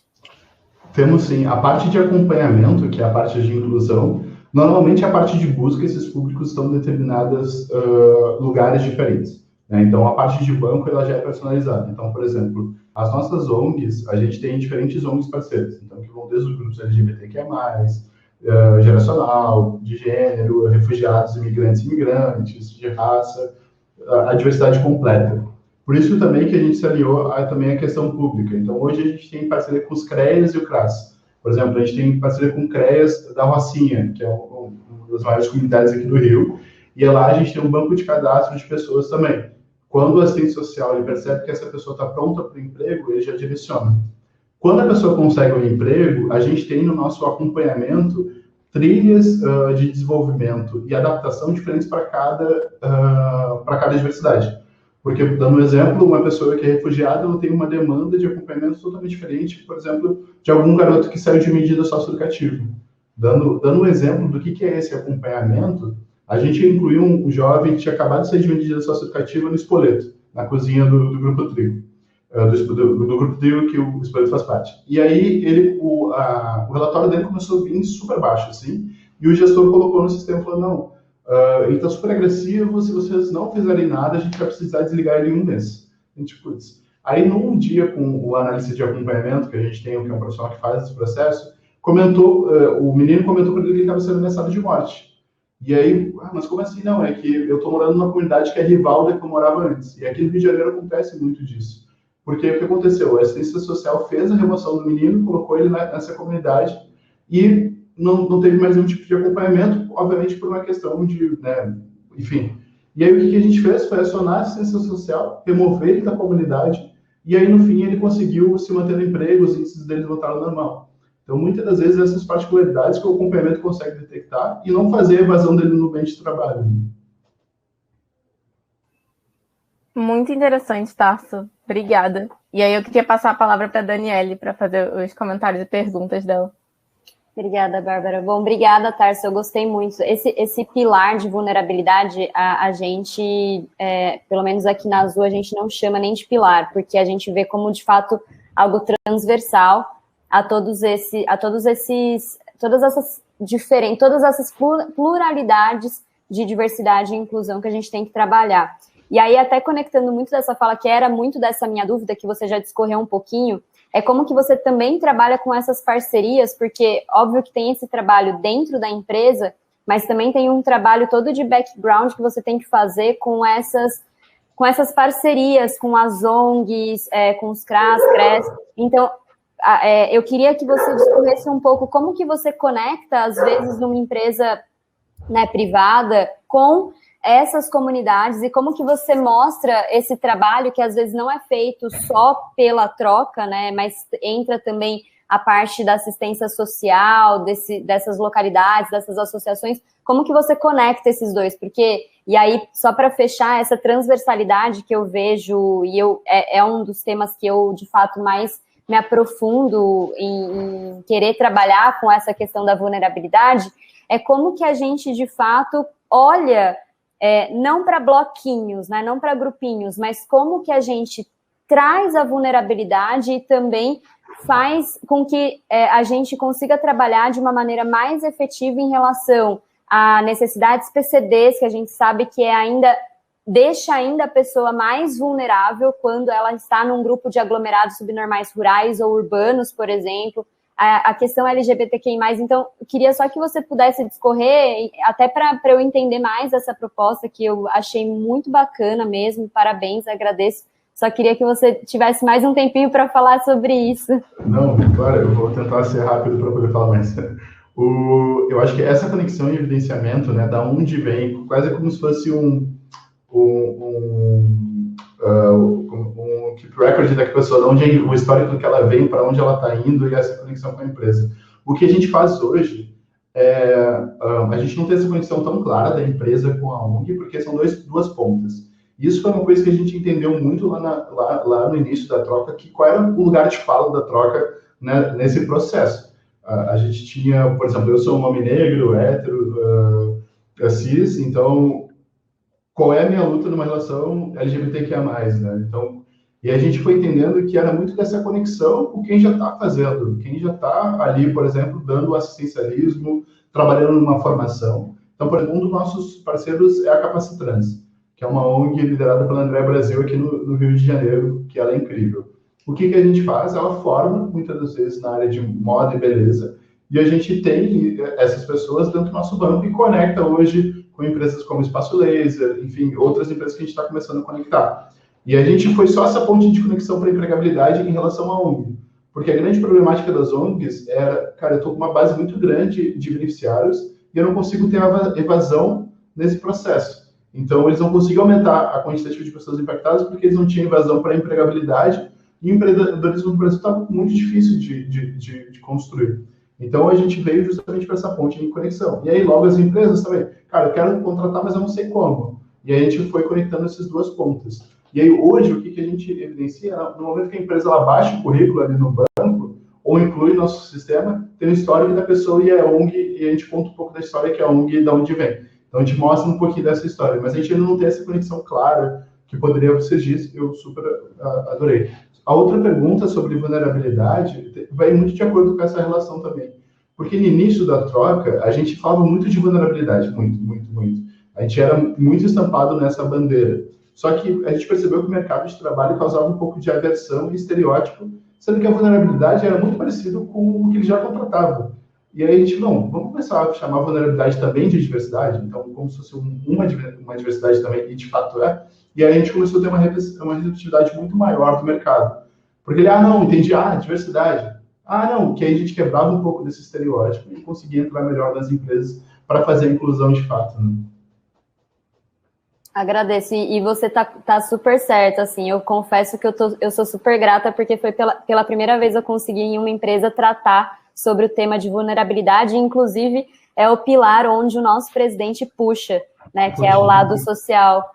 Temos sim. A parte de acompanhamento, que é a parte de inclusão, normalmente a parte de busca, esses públicos estão em determinados lugares diferentes, né? Então, a parte de banco, ela já é personalizada. Então, por exemplo, as nossas ONGs, a gente tem diferentes ONGs parceiras, então, que vão desde os grupos LGBTQIA+, geracional, de gênero, refugiados, imigrantes, de raça, a diversidade completa. Por isso também que a gente se aliou também à questão pública. Então, hoje a gente tem parceria com os CREAS e o CRAS. Por exemplo, a gente tem parceria com o CREAS da Rocinha, que é uma das maiores comunidades aqui do Rio, e lá a gente tem um banco de cadastro de pessoas também. Quando o assistente social ele percebe que essa pessoa está pronta para o emprego, ele já direciona. Quando a pessoa consegue um emprego, a gente tem no nosso acompanhamento trilhas de desenvolvimento e adaptação diferentes para cada diversidade. Porque, dando um exemplo, uma pessoa que é refugiada ela tem uma demanda de acompanhamento totalmente diferente, por exemplo, de algum garoto que saiu de medida socioeducativa. Dando um exemplo do que é esse acompanhamento, a gente incluiu um jovem que tinha acabado de sair de uma medida socioeducativa no Espoleto, na cozinha do Grupo Trigo, do Grupo Trigo que o Espoleto faz parte. E aí o relatório dele começou a vir super baixo, assim, e o gestor colocou no sistema e falou, não, ele está super agressivo, se vocês não fizerem nada, a gente vai precisar desligar ele em um mês. A gente, putz. Aí, num dia, com o analista de acompanhamento, que a gente tem, que é um profissional que faz esse processo, o menino comentou para ele que ele estava sendo ameaçado de morte. E aí, mas como assim? Não, é que eu estou morando numa comunidade que é rival da que eu morava antes. E aqui no Rio de Janeiro acontece muito disso. Porque o que aconteceu? A assistência social fez a remoção do menino, colocou ele nessa comunidade e não teve mais nenhum tipo de acompanhamento, obviamente por uma questão de, né, enfim. E aí o que a gente fez foi acionar a assistência social, remover ele da comunidade, e aí no fim ele conseguiu se manter no emprego, os índices dele voltaram ao normal. Então muitas das vezes essas particularidades que o acompanhamento consegue detectar e não fazer a evasão dele no ambiente de trabalho. Muito interessante, Tarso. Obrigada. E aí eu queria passar a palavra para a Daniele para fazer os comentários e perguntas dela. Obrigada, Bárbara. Bom, obrigada, Tarso. Eu gostei muito. Esse pilar de vulnerabilidade, a gente, pelo menos aqui na Azul, a gente não chama nem de pilar, porque a gente vê como, de fato, algo transversal a todas essas pluralidades de diversidade e inclusão que a gente tem que trabalhar. E aí, até conectando muito dessa fala, que era muito dessa minha dúvida, que você já discorreu um pouquinho, é como que você também trabalha com essas parcerias, porque óbvio que tem esse trabalho dentro da empresa, mas também tem um trabalho todo de background que você tem que fazer com essas parcerias, com as ONGs, com os CRAS, CRES. Então, eu queria que você discorresse um pouco como que você conecta, às vezes, numa empresa, né, privada, com essas comunidades e como que você mostra esse trabalho que às vezes não é feito só pela troca, né, mas entra também a parte da assistência social, dessas localidades, dessas associações, como que você conecta esses dois? Porque, e aí, só para fechar, essa transversalidade que eu vejo, e é um dos temas que eu, de fato, mais me aprofundo em querer trabalhar com essa questão da vulnerabilidade, é como que a gente, de fato, olha não para bloquinhos, né, não para grupinhos, mas como que a gente traz a vulnerabilidade e também faz com que a gente consiga trabalhar de uma maneira mais efetiva em relação a necessidades PCDs, que a gente sabe que deixa ainda a pessoa mais vulnerável quando ela está num grupo de aglomerados subnormais rurais ou urbanos, por exemplo, a questão LGBTQI+. Então, eu queria só que você pudesse discorrer, até para eu entender mais essa proposta, que eu achei muito bacana mesmo, parabéns, agradeço. Só queria que você tivesse mais um tempinho para falar sobre isso. Não, claro, eu vou tentar ser rápido para poder falar mais. Eu acho que essa conexão e evidenciamento, né, da onde vem, quase como se fosse um keep record da pessoa, de onde o histórico que ela vem, para onde ela está indo e essa conexão com a empresa. O que a gente faz hoje a gente não tem essa conexão tão clara da empresa com a ONG, porque são duas pontas. Isso foi uma coisa que a gente entendeu muito lá no início da troca, qual era o lugar de fala da troca, né, nesse processo. A gente tinha, por exemplo, eu sou um homem negro, hétero, cis, então qual é a minha luta numa relação LGBTQIA+, né? Então, e a gente foi entendendo que era muito dessa conexão com quem já está fazendo, quem já está ali, por exemplo, dando assistencialismo, trabalhando numa formação. Então, por exemplo, um dos nossos parceiros é a Capacitrans, que é uma ONG liderada pela André Brasil aqui no Rio de Janeiro, que ela é incrível. O que a gente faz? Ela forma, muitas das vezes, na área de moda e beleza, e a gente tem essas pessoas dentro do nosso banco e conecta hoje com empresas como Espaço Laser, enfim, outras empresas que a gente está começando a conectar. E a gente foi só essa ponte de conexão para a empregabilidade em relação à ONG. Porque a grande problemática das ONGs era, cara, eu estou com uma base muito grande de beneficiários e eu não consigo ter uma evasão nesse processo. Então, eles não conseguiam aumentar a quantidade de pessoas impactadas porque eles não tinham evasão para a empregabilidade e o empreendedorismo no Brasil estava muito difícil de construir. Então, a gente veio justamente para essa ponte de conexão. E aí, logo, as empresas também, cara, eu quero contratar, mas eu não sei como. E aí, a gente foi conectando essas duas pontas. E aí, hoje, o que a gente evidencia? No momento que a empresa ela baixa o currículo ali no banco, ou inclui no nosso sistema, tem o histórico da pessoa e a ONG, e a gente conta um pouco da história que é a ONG e de onde vem. Então, a gente mostra um pouquinho dessa história, mas a gente ainda não tem essa conexão clara que poderia surgir, eu super adorei. A outra pergunta sobre vulnerabilidade vai muito de acordo com essa relação também. Porque no início da troca, a gente falava muito de vulnerabilidade, muito. A gente era muito estampado nessa bandeira. Só que a gente percebeu que o mercado de trabalho causava um pouco de aversão e estereótipo, sendo que a vulnerabilidade era muito parecido com o que eles já contratavam. E aí a gente, não, vamos começar a chamar a vulnerabilidade também de diversidade, então como se fosse uma diversidade também, e de fato é. E aí a gente começou a ter uma receptividade muito maior do mercado. Porque ele, não, entendi, diversidade. Não, que aí a gente quebrava um pouco desse estereótipo e conseguia entrar melhor nas empresas para fazer a inclusão de fato, né? Agradeço, e você tá super certo, assim, eu confesso que eu sou super grata, porque foi pela primeira vez eu consegui em uma empresa tratar sobre o tema de vulnerabilidade, inclusive é o pilar onde o nosso presidente puxa, né, que é o lado social,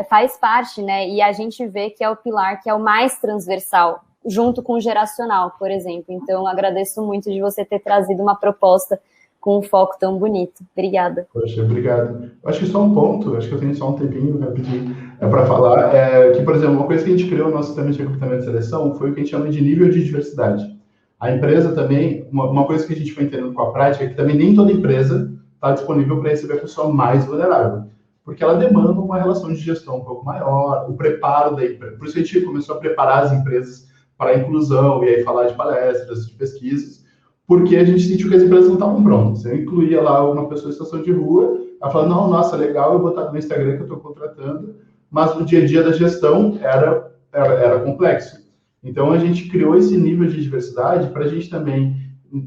faz parte, né, e a gente vê que é o pilar que é o mais transversal, junto com o geracional, por exemplo, então agradeço muito de você ter trazido uma proposta com um foco tão bonito. Obrigada. Poxa, obrigado. Eu acho que só um ponto, acho que eu tenho só um tempinho rapidinho para falar, que, por exemplo, uma coisa que a gente criou no nosso sistema de recrutamento e seleção foi o que a gente chama de nível de diversidade. A empresa também, uma coisa que a gente foi entendendo com a prática é que também nem toda empresa está disponível para receber a pessoa mais vulnerável, porque ela demanda uma relação de gestão um pouco maior, o preparo da empresa. Por isso a gente começou a preparar as empresas para a inclusão, e aí falar de palestras, de pesquisas, porque a gente sentiu que as empresas não estavam prontas. Eu incluía lá uma pessoa em situação de rua, ela falava, não, nossa, legal, eu vou botar no Instagram que eu estou contratando, mas no dia a dia da gestão era complexo. Então, a gente criou esse nível de diversidade para a gente também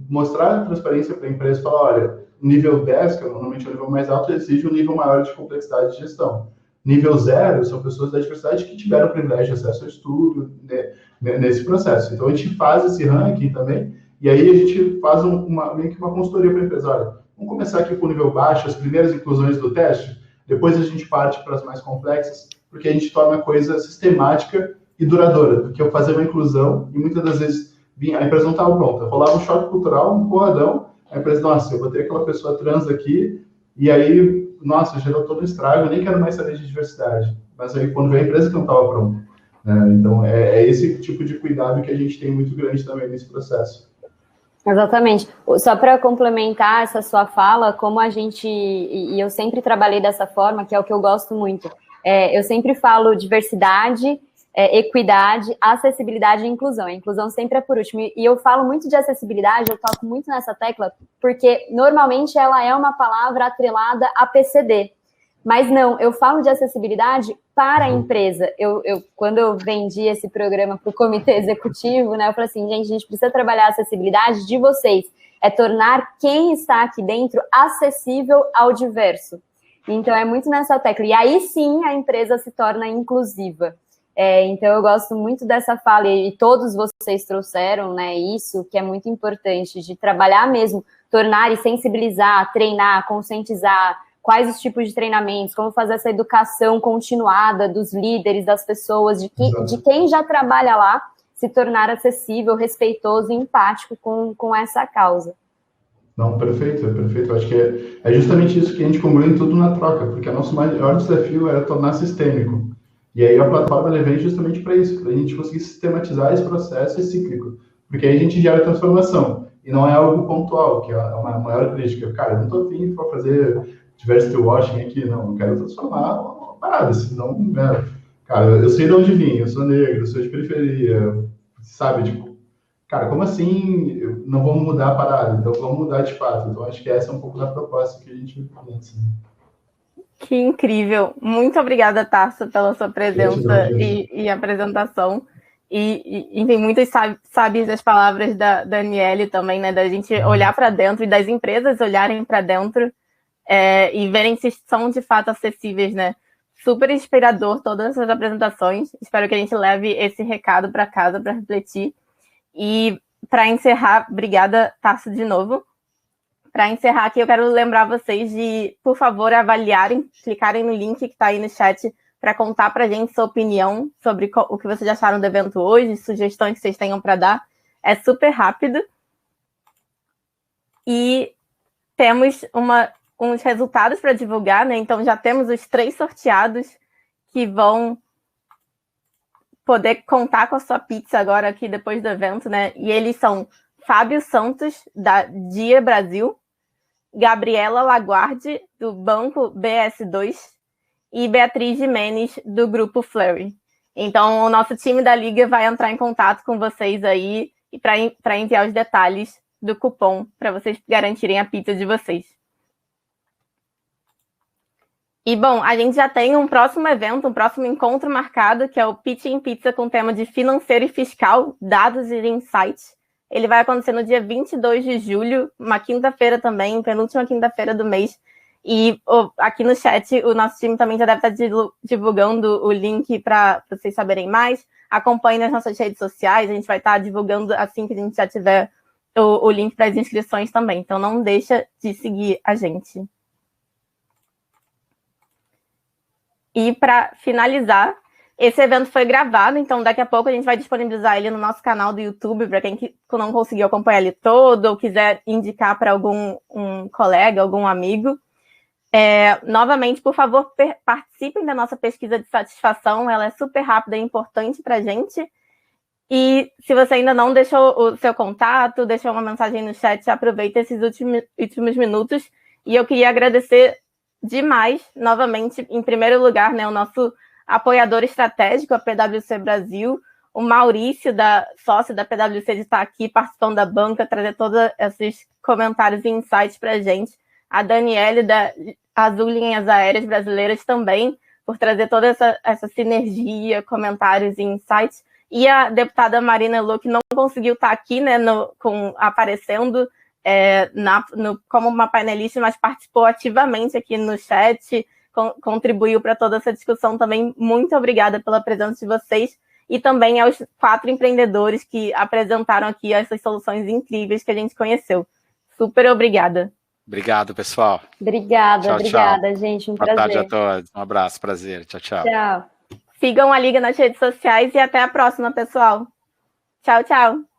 mostrar a transparência para a empresa e falar, olha, nível 10, que é normalmente o nível mais alto, exige um nível maior de complexidade de gestão. Nível 0 são pessoas da diversidade que tiveram o privilégio de acesso ao estudo, né, nesse processo. Então, a gente faz esse ranking também, e aí a gente faz meio que uma consultoria para a empresa. Olha, vamos começar aqui com o nível baixo, as primeiras inclusões do teste, depois a gente parte para as mais complexas, porque a gente torna a coisa sistemática e duradoura, porque eu fazer uma inclusão, e muitas das vezes a empresa não estava pronta. Rolava um choque cultural, um porradão, a empresa, nossa, eu botei aquela pessoa trans aqui, e aí, nossa, gerou todo um estrago, eu nem quero mais saber de diversidade. Mas aí, quando veio a empresa que não estava pronta. Né? Então, é esse tipo de cuidado que a gente tem muito grande também nesse processo. Exatamente. Só para complementar essa sua fala, como a gente, e eu sempre trabalhei dessa forma, que é o que eu gosto muito, eu sempre falo diversidade, equidade, acessibilidade e inclusão. A inclusão sempre é por último. E eu falo muito de acessibilidade, eu toco muito nessa tecla, porque normalmente ela é uma palavra atrelada a PCD. Mas não, eu falo de acessibilidade para a empresa. Quando eu vendi esse programa para o comitê executivo, né, eu falei assim, gente, a gente precisa trabalhar a acessibilidade de vocês. É tornar quem está aqui dentro acessível ao diverso. Então, é muito nessa tecla. E aí, sim, a empresa se torna inclusiva. Então, eu gosto muito dessa fala, e todos vocês trouxeram, né, isso, que é muito importante, de trabalhar mesmo, tornar e sensibilizar, treinar, conscientizar, quais os tipos de treinamentos, como fazer essa educação continuada dos líderes, das pessoas, de quem já trabalha lá, se tornar acessível, respeitoso e empático com essa causa. Não, perfeito, perfeito. Eu acho que é justamente isso que a gente conclui em tudo na troca, porque o nosso maior desafio era tornar sistêmico. E aí a plataforma vem justamente para isso, para a gente conseguir sistematizar esse processo cíclico, porque aí a gente gera transformação, e não é algo pontual, que é uma maior crítica. Cara, eu não estou afim para fazer diversity washing aqui, não, eu quero transformar uma parada, senão, né? Cara, eu sei de onde vim, eu sou negro, eu sou de periferia, sabe, tipo, cara, como assim não vamos mudar a parada? Então vamos mudar de fato. Então acho que essa é um pouco da proposta que a gente pensa. Que incrível. Muito obrigada, Tarso, pela sua presença e apresentação. Enfim, muitas sábias as palavras da Daniele também, né? Da gente olhar para dentro e das empresas olharem para dentro e verem se são de fato acessíveis, né? Super inspirador todas essas apresentações. Espero que a gente leve esse recado para casa para refletir. E para encerrar, obrigada, Tarso, de novo. Para encerrar aqui, eu quero lembrar vocês de, por favor, avaliarem, clicarem no link que está aí no chat para contar para a gente sua opinião sobre o que vocês acharam do evento hoje, sugestões que vocês tenham para dar. É super rápido. E temos uns resultados para divulgar, né? Então já temos os 3 sorteados que vão poder contar com a sua pizza agora aqui depois do evento, né? E eles são Fábio Santos, da Dia Brasil, Gabriela Laguardi, do Banco BS2, e Beatriz Jimenez, do Grupo Fleury. Então, o nosso time da Liga vai entrar em contato com vocês aí e para enviar os detalhes do cupom para vocês garantirem a pizza de vocês. E, bom, a gente já tem um próximo evento, um próximo encontro marcado, que é o Pitch in Pizza com tema de financeiro e fiscal, dados e insights. Ele vai acontecer no dia 22 de julho, uma quinta-feira também, penúltima quinta-feira do mês. E aqui no chat, o nosso time também já deve estar divulgando o link para vocês saberem mais. Acompanhe nas nossas redes sociais, a gente vai estar divulgando assim que a gente já tiver o link para as inscrições também. Então, não deixa de seguir a gente. E para finalizar, esse evento foi gravado, então daqui a pouco a gente vai disponibilizar ele no nosso canal do YouTube, para quem não conseguiu acompanhar ele todo ou quiser indicar para algum colega, algum amigo. Novamente, por favor, participem da nossa pesquisa de satisfação, ela é super rápida e importante para a gente. E se você ainda não deixou o seu contato, deixou uma mensagem no chat, aproveita esses últimos minutos. E eu queria agradecer demais, novamente, em primeiro lugar, né, o nosso apoiador estratégico, a PwC Brasil, o Maurício, sócio da PwC, de estar aqui participando da banca, trazer todos esses comentários e insights para a gente. A Daniele, da Azul Linhas Aéreas Brasileiras, também, por trazer toda essa sinergia, comentários e insights. E a deputada Marina Lu, que não conseguiu estar aqui, né, aparecendo como uma painelista, mas participou ativamente aqui no chat, contribuiu para toda essa discussão também. Muito obrigada pela presença de vocês e também aos 4 empreendedores que apresentaram aqui essas soluções incríveis que a gente conheceu. Super obrigada. Obrigado, pessoal. Obrigada, tchau. Gente. Um Boa prazer. tarde a todos. Um abraço, prazer. Tchau, tchau. Tchau. Sigam a Liga nas redes sociais e até a próxima, pessoal. Tchau, tchau.